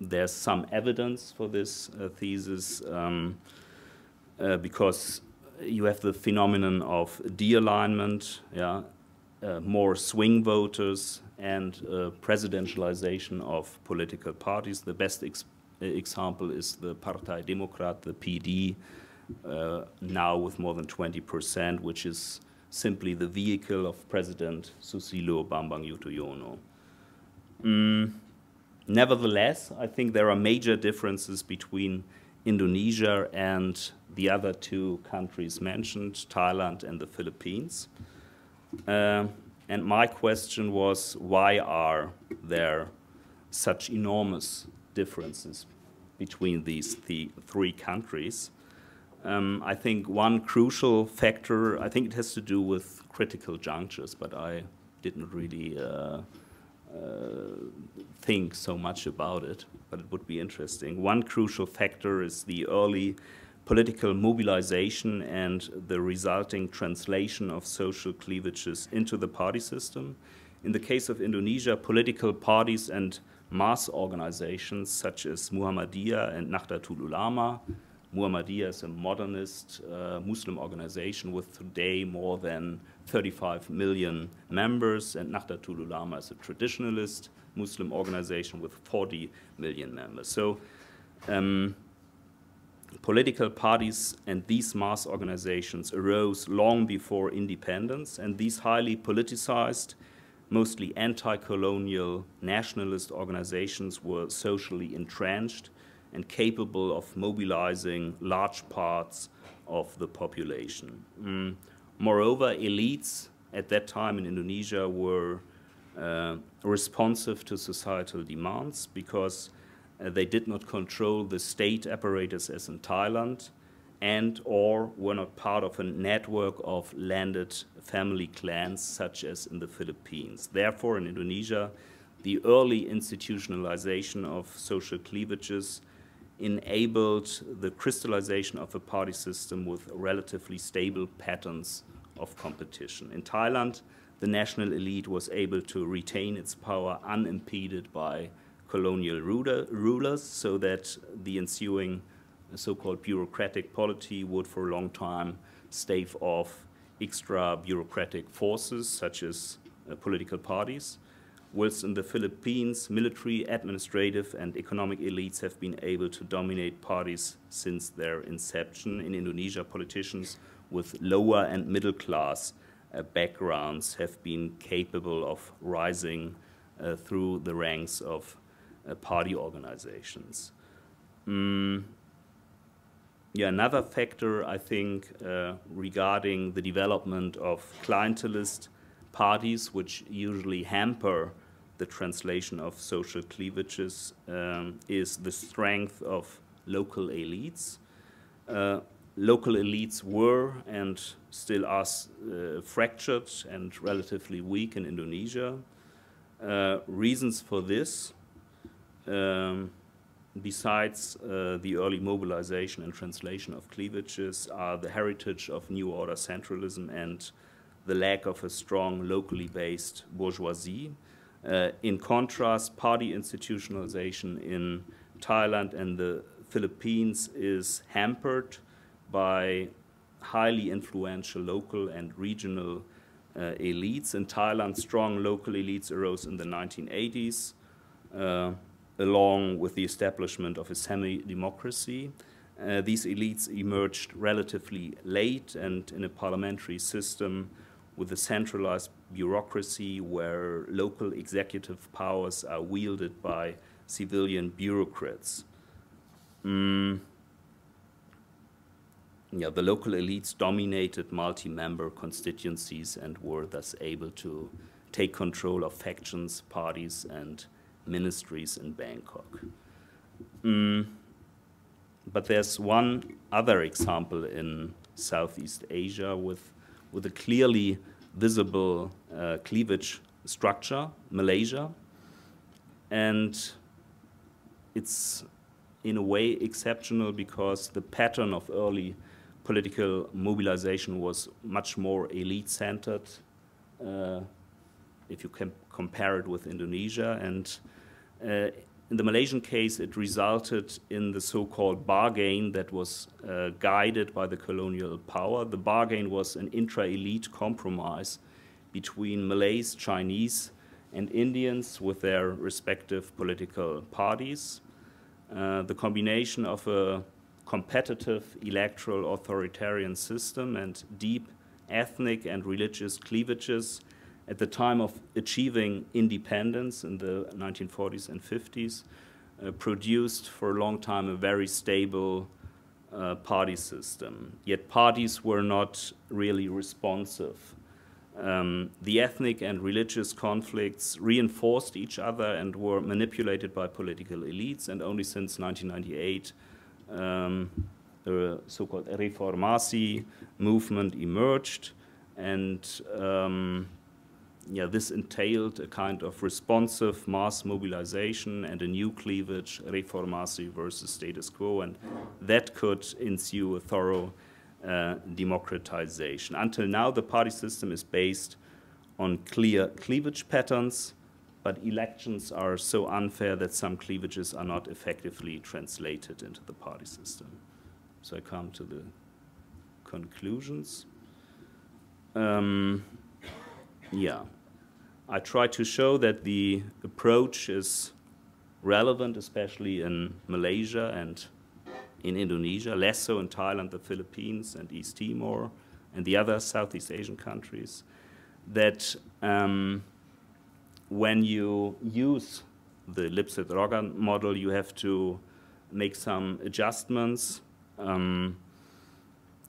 There's some evidence for this thesis because you have the phenomenon of de-alignment, yeah, more swing voters, and presidentialization of political parties. The best example is the Partei Demokrat, the PD, now with more than 20%, which is simply the vehicle of President Susilo Bambang Yudhoyono. Nevertheless, I think there are major differences between Indonesia and the other two countries mentioned, Thailand and the Philippines. And my question was, why are there such enormous differences between these three countries? I think one crucial factor, I think it has to do with critical junctures, but I didn't really think so much about it, but it would be interesting. One crucial factor is the early political mobilization and the resulting translation of social cleavages into the party system. In the case of Indonesia, political parties and mass organizations such as Muhammadiyah and Nahdlatul Ulama. Muhammadiyah is a modernist Muslim organization with today more than 35 million members, and Nahdlatul Ulama is a traditionalist Muslim organization with 40 million members. So political parties and these mass organizations arose long before independence, and these highly politicized, mostly anti-colonial nationalist organizations were socially entrenched and capable of mobilizing large parts of the population. Moreover, elites at that time in Indonesia were responsive to societal demands because they did not control the state apparatus as in Thailand and or were not part of a network of landed family clans such as in the Philippines. Therefore, in Indonesia, the early institutionalization of social cleavages enabled the crystallization of a party system with relatively stable patterns of competition. In Thailand, the national elite was able to retain its power unimpeded by colonial rulers, so that the ensuing so-called bureaucratic polity would for a long time stave off extra bureaucratic forces such as political parties. Whilst in the Philippines, military, administrative, and economic elites have been able to dominate parties since their inception. In Indonesia, politicians with lower and middle class backgrounds have been capable of rising through the ranks of party organizations. Another factor, I think, regarding the development of clientelist parties, which usually hamper the translation of social cleavages, is the strength of local elites. Local elites were and still are fractured and relatively weak in Indonesia. Reasons for this, besides the early mobilization and translation of cleavages, are the heritage of New Order centralism and the lack of a strong locally based bourgeoisie. In contrast, party institutionalization in Thailand and the Philippines is hampered by highly influential local and regional elites. In Thailand, strong local elites arose in the 1980s, along with the establishment of a semi-democracy. These elites emerged relatively late and in a parliamentary system with a centralized bureaucracy where local executive powers are wielded by civilian bureaucrats. The local elites dominated multi-member constituencies and were thus able to take control of factions, parties, and ministries in Bangkok. But there's one other example in Southeast Asia with a clearly visible cleavage structure, Malaysia. And it's in a way exceptional because the pattern of early political mobilization was much more elite-centered if you can compare it with Indonesia. And in the Malaysian case, it resulted in the so-called bargain that was guided by the colonial power. The bargain was an intra-elite compromise between Malays, Chinese, and Indians with their respective political parties. The combination of a competitive electoral authoritarian system and deep ethnic and religious cleavages at the time of achieving independence in the 1940s and 50s produced for a long time a very stable party system. Yet parties were not really responsive. The ethnic and religious conflicts reinforced each other and were manipulated by political elites, and only since 1998 the so-called Reformasi movement emerged, and this entailed a kind of responsive mass mobilization and a new cleavage, Reformasi versus status quo, and that could ensue a thorough democratization. Until now, the party system is based on clear cleavage patterns, but elections are so unfair that some cleavages are not effectively translated into the party system. So I come to the conclusions. I try to show that the approach is relevant, especially in Malaysia and in Indonesia, less so in Thailand, the Philippines, and East Timor, and the other Southeast Asian countries, that when you use the Lipset-Rokkan model, you have to make some adjustments.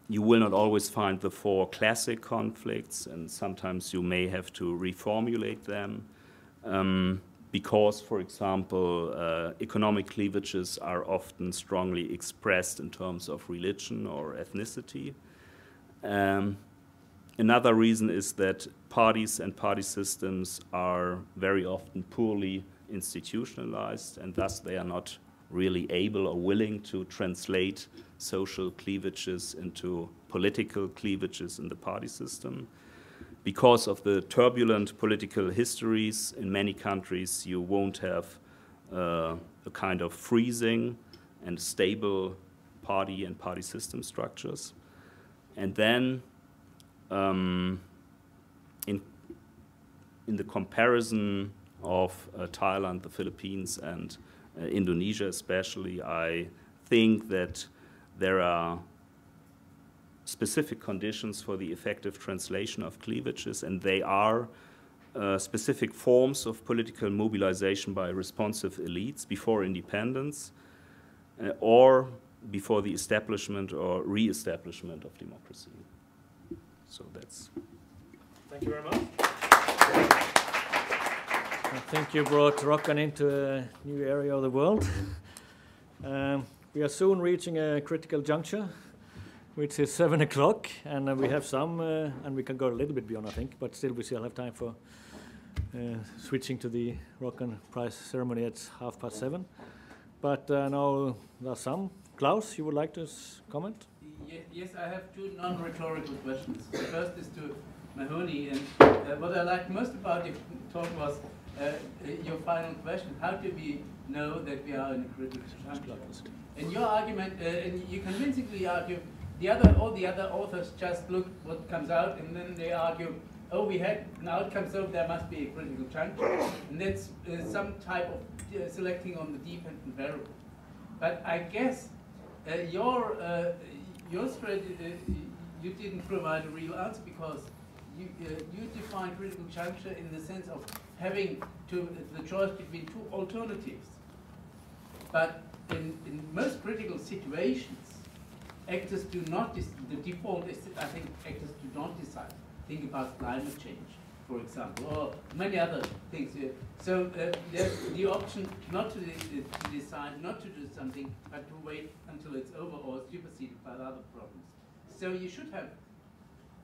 You will not always find the four classic conflicts, and sometimes you may have to reformulate them because, for example, economic cleavages are often strongly expressed in terms of religion or ethnicity. Another reason is that parties and party systems are very often poorly institutionalized, and thus they are not really able or willing to translate social cleavages into political cleavages in the party system. Because of the turbulent political histories in many countries, you won't have a kind of freezing and stable party and party system structures. And then in the comparison of Thailand, the Philippines, and Indonesia especially, I think that there are specific conditions for the effective translation of cleavages, and they are specific forms of political mobilization by responsive elites before independence or before the establishment or re-establishment of democracy. So that's... Thank you very much. I think you brought Rokkan into a new area of the world. We are soon reaching a critical juncture, which is 7 o'clock, and we have some, and we can go a little bit beyond, I think, but still we still have time for switching to the Rokkan Prize ceremony at 7:30. But now there's some. Klaus, you would like to comment? Yes, I have two non-rhetorical questions. The first is to Mahoney, and what I liked most about your talk was your final question: how do we know that we are in a critical juncture? And your argument, and you convincingly argue, all the other authors just look what comes out, and then they argue, oh, we had an outcome, so there must be a critical juncture, and that's some type of selecting on the dependent variable. But I guess your strategy, you didn't provide a real answer, because you define critical juncture in the sense of having the choice between two alternatives. But in most critical situations, actors do not, the default is, I think, actors do not decide. Think about climate change, for example, or many other things. So there's the option not to decide, not to do something, but to wait until it's over or superseded by other problems. So you should have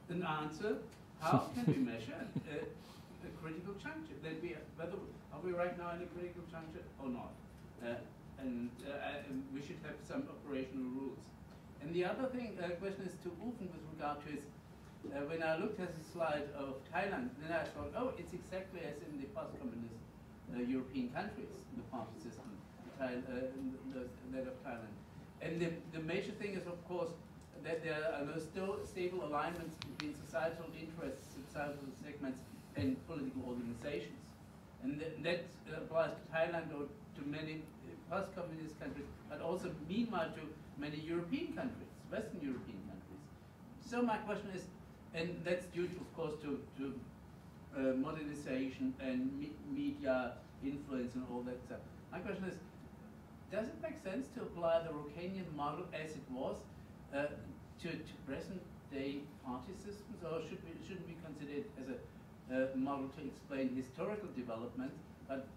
an answer. How can we measure a critical juncture? Whether are we right now in a critical juncture or not? And we should have some operational rules. And the other thing, question is to Ufen with regard to is, when I looked at the slide of Thailand, then I thought, oh, it's exactly as in the post-communist European countries, the party system, that of Thailand. And the major thing is, of course, that there are no stable alignments between societal interests, societal segments, and political organizations. And that applies to Thailand or to many post-communist countries, but also meanwhile to many European countries, Western European countries. So my question is, and that's due, of course, to modernization and media influence and all that stuff. My question is, does it make sense to apply the Rokkanian model as it was to present-day party systems, or shouldn't we consider it as a model to explain historical development, but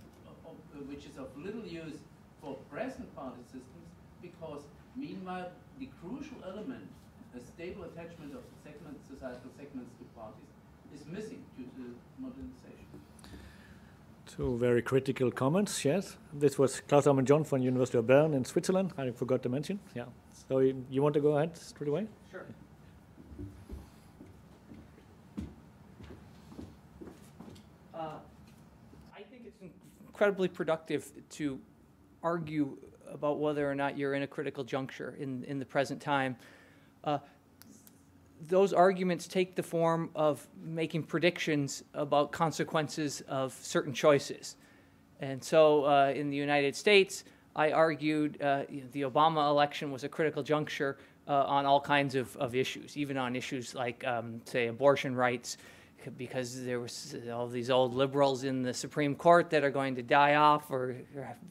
which is of little use for present party systems, because meanwhile the crucial element, a stable attachment of societal segments to parties, is missing due to modernization. Two very critical comments, yes. This was Klaus Armin John from University of Bern in Switzerland, I forgot to mention. Yeah. So you want to go ahead straight away? Sure. I think it's incredibly productive to argue about whether or not you're in a critical juncture in the present time. Those arguments take the form of making predictions about consequences of certain choices. And so in the United States, I argued the Obama election was a critical juncture on all kinds of issues, even on issues like, say, abortion rights, because there was all these old liberals in the Supreme Court that are going to die off or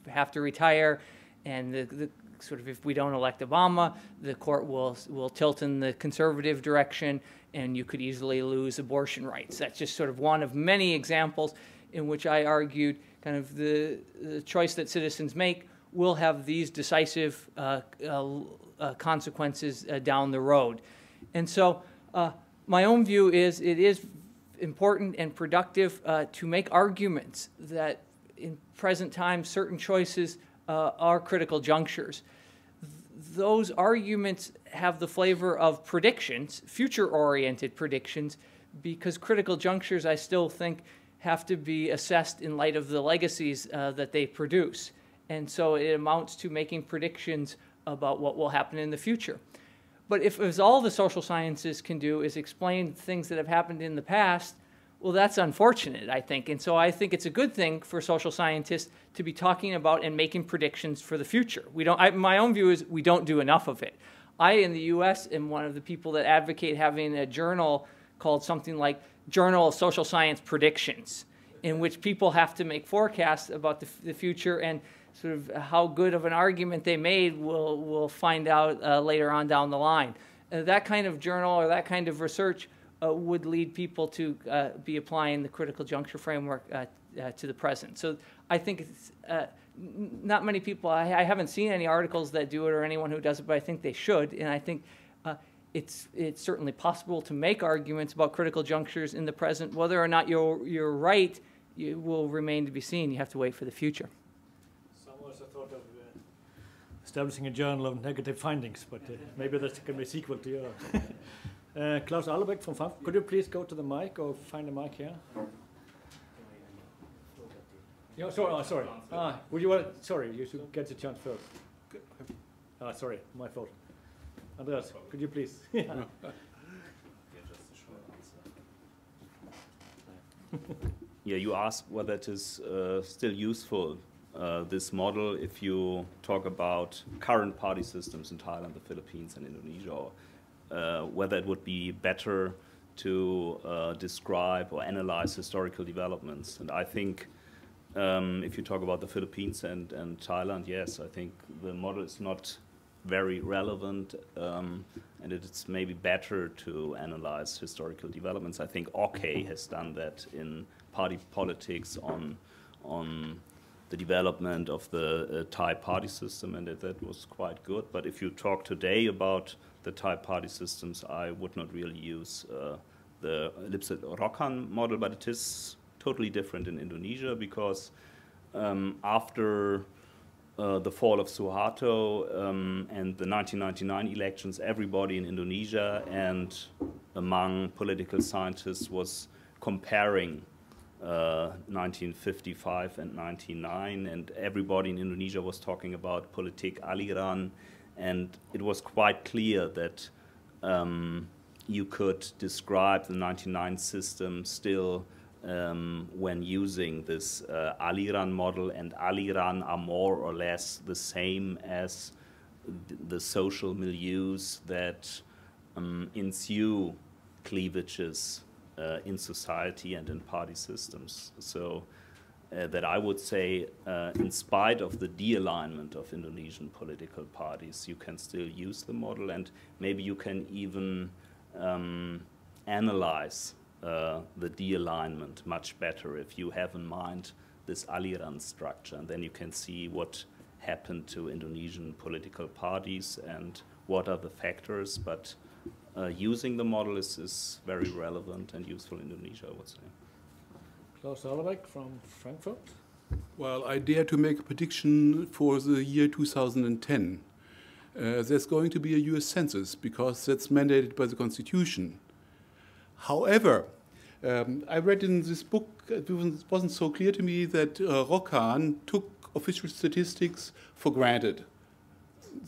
have to retire, and the sort of, if we don't elect Obama, the court will tilt in the conservative direction, and you could easily lose abortion rights. That's just sort of one of many examples in which I argued kind of the choice that citizens make will have these decisive consequences down the road. And so my own view is it is important and productive to make arguments that in present time certain choices are critical junctures. Those arguments have the flavor of predictions, future-oriented predictions, because critical junctures, I still think, have to be assessed in light of the legacies that they produce. And so it amounts to making predictions about what will happen in the future. But if all the social sciences can do is explain things that have happened in the past, well, that's unfortunate, I think. And so I think it's a good thing for social scientists to be talking about and making predictions for the future. My own view is we don't do enough of it. I, in the US, am one of the people that advocate having a journal called something like Journal of Social Science Predictions, in which people have to make forecasts about the future, and sort of how good of an argument they made we'll find out later on down the line. That kind of journal or that kind of research would lead people to be applying the critical juncture framework to the present. So I think it's not many people, I haven't seen any articles that do it or anyone who does it, but I think they should. And I think it's certainly possible to make arguments about critical junctures in the present. Whether or not you're right, it will remain to be seen. You have to wait for the future. Some also thought of establishing a journal of negative findings, but maybe that can be a sequel to your. Klaus Allebeck from Frankfurt, could you please go to the mic or find a mic here? Yeah, sorry. Would you want? Sorry, you should get the chance first. Sorry, my fault. Andreas, could you please? Yeah, just a short answer. Yeah, you asked whether it is still useful, this model, if you talk about current party systems in Thailand, the Philippines, and Indonesia, or whether it would be better to describe or analyze historical developments. And I think if you talk about the Philippines and Thailand, yes, I think the model is not very relevant, and it's maybe better to analyze historical developments. I think OK has done that in party politics on the development of the Thai party system, and that was quite good. But if you talk today about the Thai party systems, I would not really use the Rokkan model, but it is totally different in Indonesia, because after the fall of Suharto and the 1999 elections, everybody in Indonesia and among political scientists was comparing 1955 and 1999, and everybody in Indonesia was talking about politik aliran, and it was quite clear that you could describe the 99 system still when using this Aliran model, and Aliran are more or less the same as the social milieus that ensue cleavages in society and in party systems. So that I would say, in spite of the de-alignment of Indonesian political parties, you can still use the model, and maybe you can even analyze the de-alignment much better if you have in mind this aliran structure, and then you can see what happened to Indonesian political parties and what are the factors. But using the model is very relevant and useful in Indonesia, I would say. Klaus Albeck from Frankfurt. Well, I dare to make a prediction for the year 2010. There's going to be a US census because that's mandated by the Constitution. However, I read in this book, it wasn't so clear to me that Rokkan took official statistics for granted.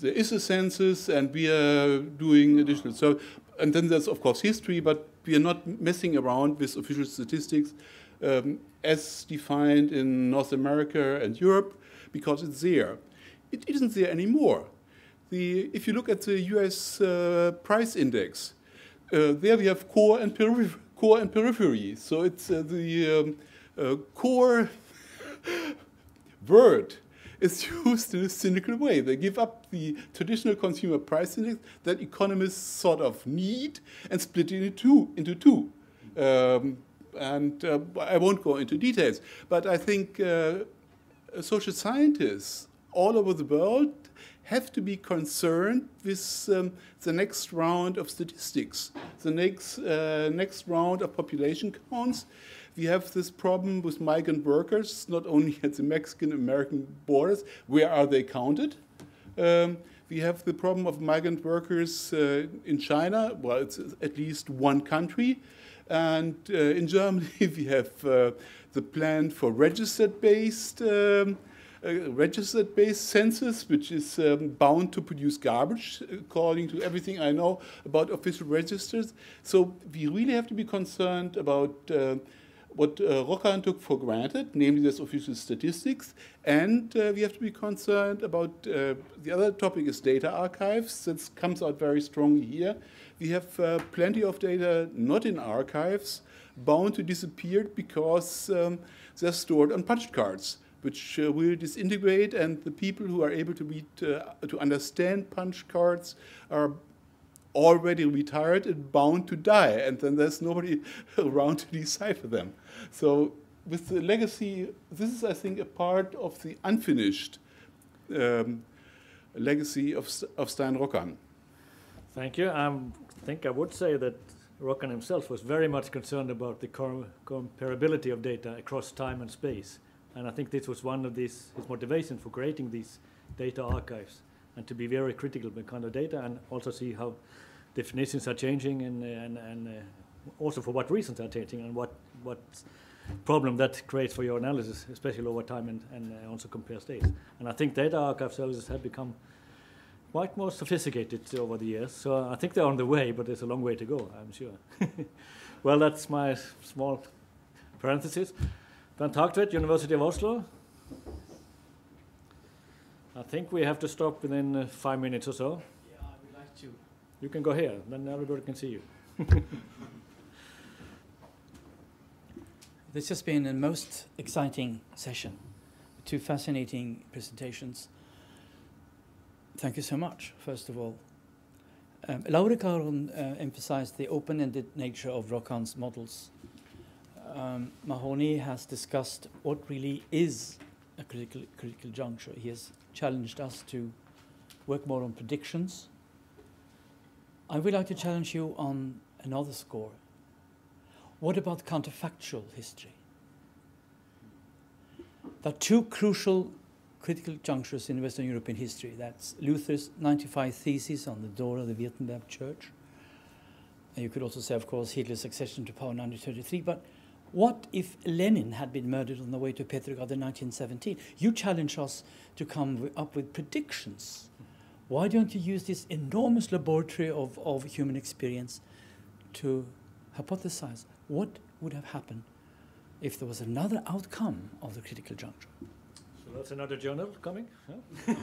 There is a census and we are doing additional. So, and then there's of course history, but we are not messing around with official statistics as defined in North America and Europe, because it's there. It isn't there anymore. If you look at the US price index, there we have core and periphery. So it's the core word is used in a cynical way. They give up the traditional consumer price index that economists sort of need and split it into two. And I won't go into details, but I think social scientists all over the world have to be concerned with the next round of statistics, the next round of population counts. We have this problem with migrant workers, not only at the Mexican-American borders. Where are they counted? We have the problem of migrant workers in China. Well, it's at least one country. And in Germany, we have the plan for registered-based census, which is bound to produce garbage, according to everything I know about official registers. So we really have to be concerned about what Rokkan took for granted, namely this official statistics, and we have to be concerned about the other topic is data archives. That comes out very strongly here. We have plenty of data not in archives, bound to disappear because they're stored on punch cards, which will disintegrate, and the people who are able to read, to understand punch cards are already retired and bound to die, and then there's nobody around to decipher them. So with the legacy, this is, I think, a part of the unfinished legacy of Stein Rokkan. Thank you. I think I would say that Rokkan himself was very much concerned about the comparability of data across time and space. And I think this was one of his motivations for creating these data archives, and to be very critical of the kind of data, and also see how definitions are changing, and also for what reasons are changing, and what problem that creates for your analysis, especially over time, and also compare states. And I think data archive services have become quite more sophisticated over the years. So I think they're on the way, but there's a long way to go, I'm sure. Well, that's my small parenthesis. Van Tagtvedt, University of Oslo. I think we have to stop within 5 minutes or so. Yeah, I would like to. You can go here, then everybody can see you. This has been a most exciting session. Two fascinating presentations. Thank you so much, first of all. Laura Karon emphasized the open-ended nature of Rokkan's models. Mahoney has discussed what really is a critical juncture. He has challenged us to work more on predictions. I would like to challenge you on another score. What about counterfactual history? There are two crucial critical junctures in Western European history. That's Luther's 95 Theses on the door of the Wittenberg Church. And you could also say, of course, Hitler's accession to power in 1933. But what if Lenin had been murdered on the way to Petrograd in 1917? You challenge us to come up with predictions Why don't you use this enormous laboratory of human experience to hypothesize what would have happened if there was another outcome of the critical juncture? So that's another journal coming? Huh?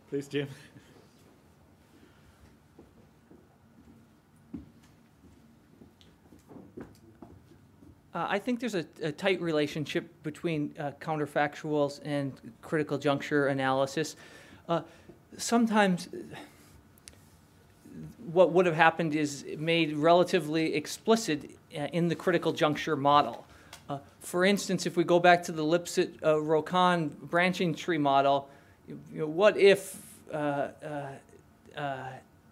Please, Jim. I think there's a tight relationship between counterfactuals and critical juncture analysis. Sometimes what would have happened is made relatively explicit in the critical juncture model. For instance, if we go back to the Lipset-Rokkan branching tree model, what if the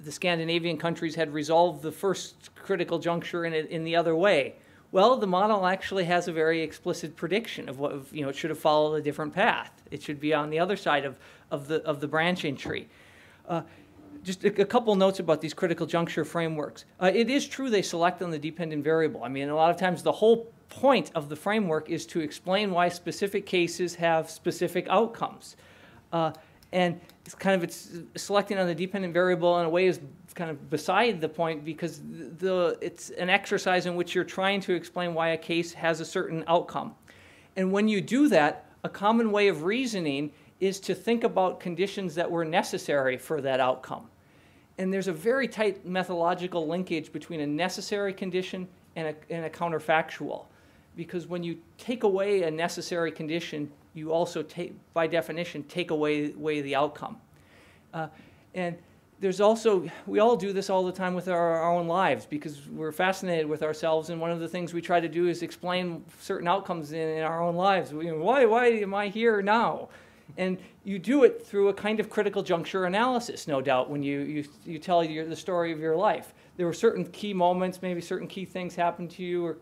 Scandinavian countries had resolved the first critical juncture in the other way? Well, the model actually has a very explicit prediction of what, it should have followed a different path. It should be on the other side of the branching tree. Just a couple notes about these critical juncture frameworks. It is true they select on the dependent variable. I mean, a lot of times the whole point of the framework is to explain why specific cases have specific outcomes. And it's selecting on the dependent variable in a way is kind of beside the point, because it's an exercise in which you're trying to explain why a case has a certain outcome. And when you do that, a common way of reasoning is to think about conditions that were necessary for that outcome. And there's a very tight methodological linkage between a necessary condition and a counterfactual. Because when you take away a necessary condition, you also, by definition, take away the outcome. And there's also, we all do this all the time with our own lives, because we're fascinated with ourselves, and one of the things we try to do is explain certain outcomes in our own lives. Why am I here now? And you do it through a kind of critical juncture analysis, no doubt, when you tell the story of your life. There were certain key moments, maybe certain key things happened to you, or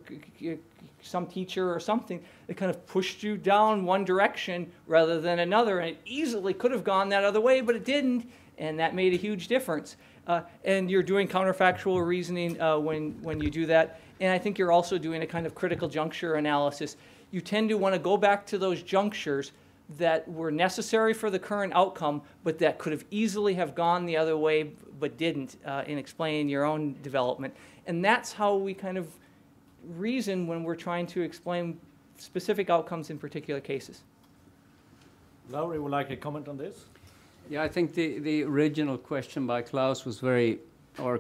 some teacher or something that kind of pushed you down one direction rather than another, and it easily could have gone that other way, but it didn't, and that made a huge difference. And you're doing counterfactual reasoning when you do that, and I think you're also doing a kind of critical juncture analysis. You tend to want to go back to those junctures that were necessary for the current outcome, but that could have easily have gone the other way, but didn't, in explaining your own development. And that's how we kind of reason when we're trying to explain specific outcomes in particular cases. Lauri, would like a comment on this? Yeah, I think the original question by Klaus was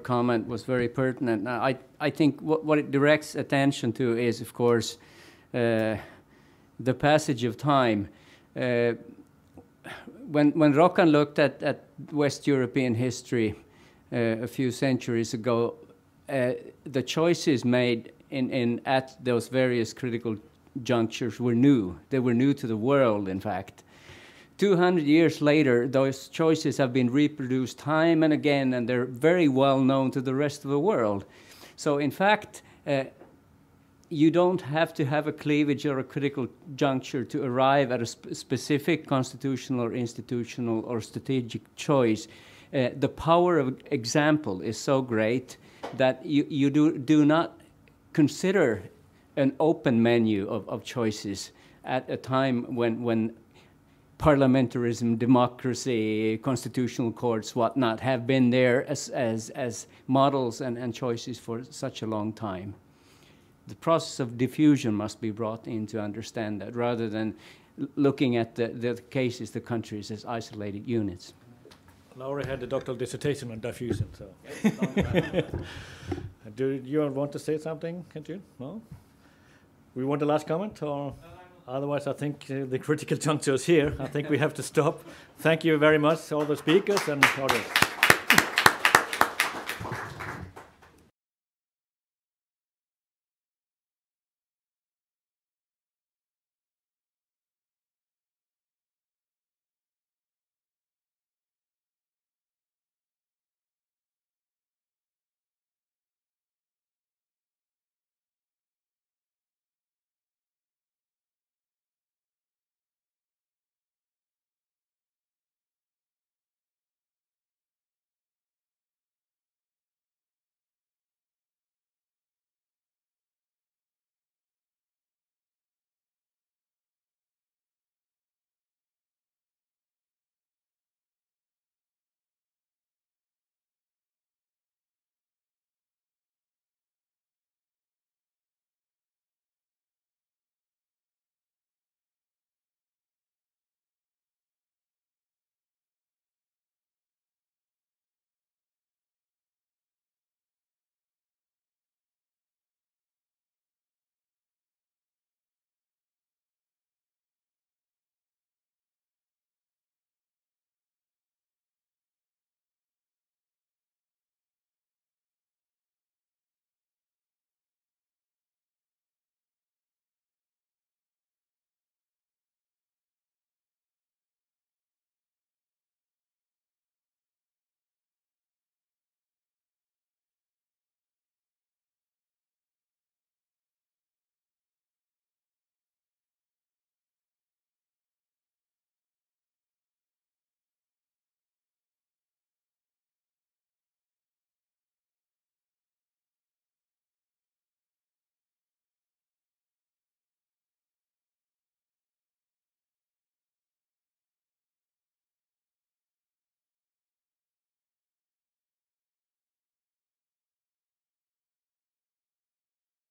comment was very pertinent. Now, I think what it directs attention to is, of course, the passage of time. When Rokkan looked at West European history a few centuries ago, the choices made at those various critical junctures were new. They were new to the world, in fact. 200 years later, those choices have been reproduced time and again, and they're very well known to the rest of the world. So, in fact, you don't have to have a cleavage or a critical juncture to arrive at a specific constitutional or institutional or strategic choice. The power of example is so great that you do not consider an open menu of choices at a time when parliamentarism, democracy, constitutional courts, whatnot, have been there as models and choices for such a long time. The process of diffusion must be brought in to understand that, rather than looking at the cases, the countries, as isolated units. Lauri had a doctoral dissertation on diffusion, so. Do you want to say something, can't you? No? We want the last comment, or otherwise I think the critical juncture is here. I think we have to stop. Thank you very much, all the speakers and others.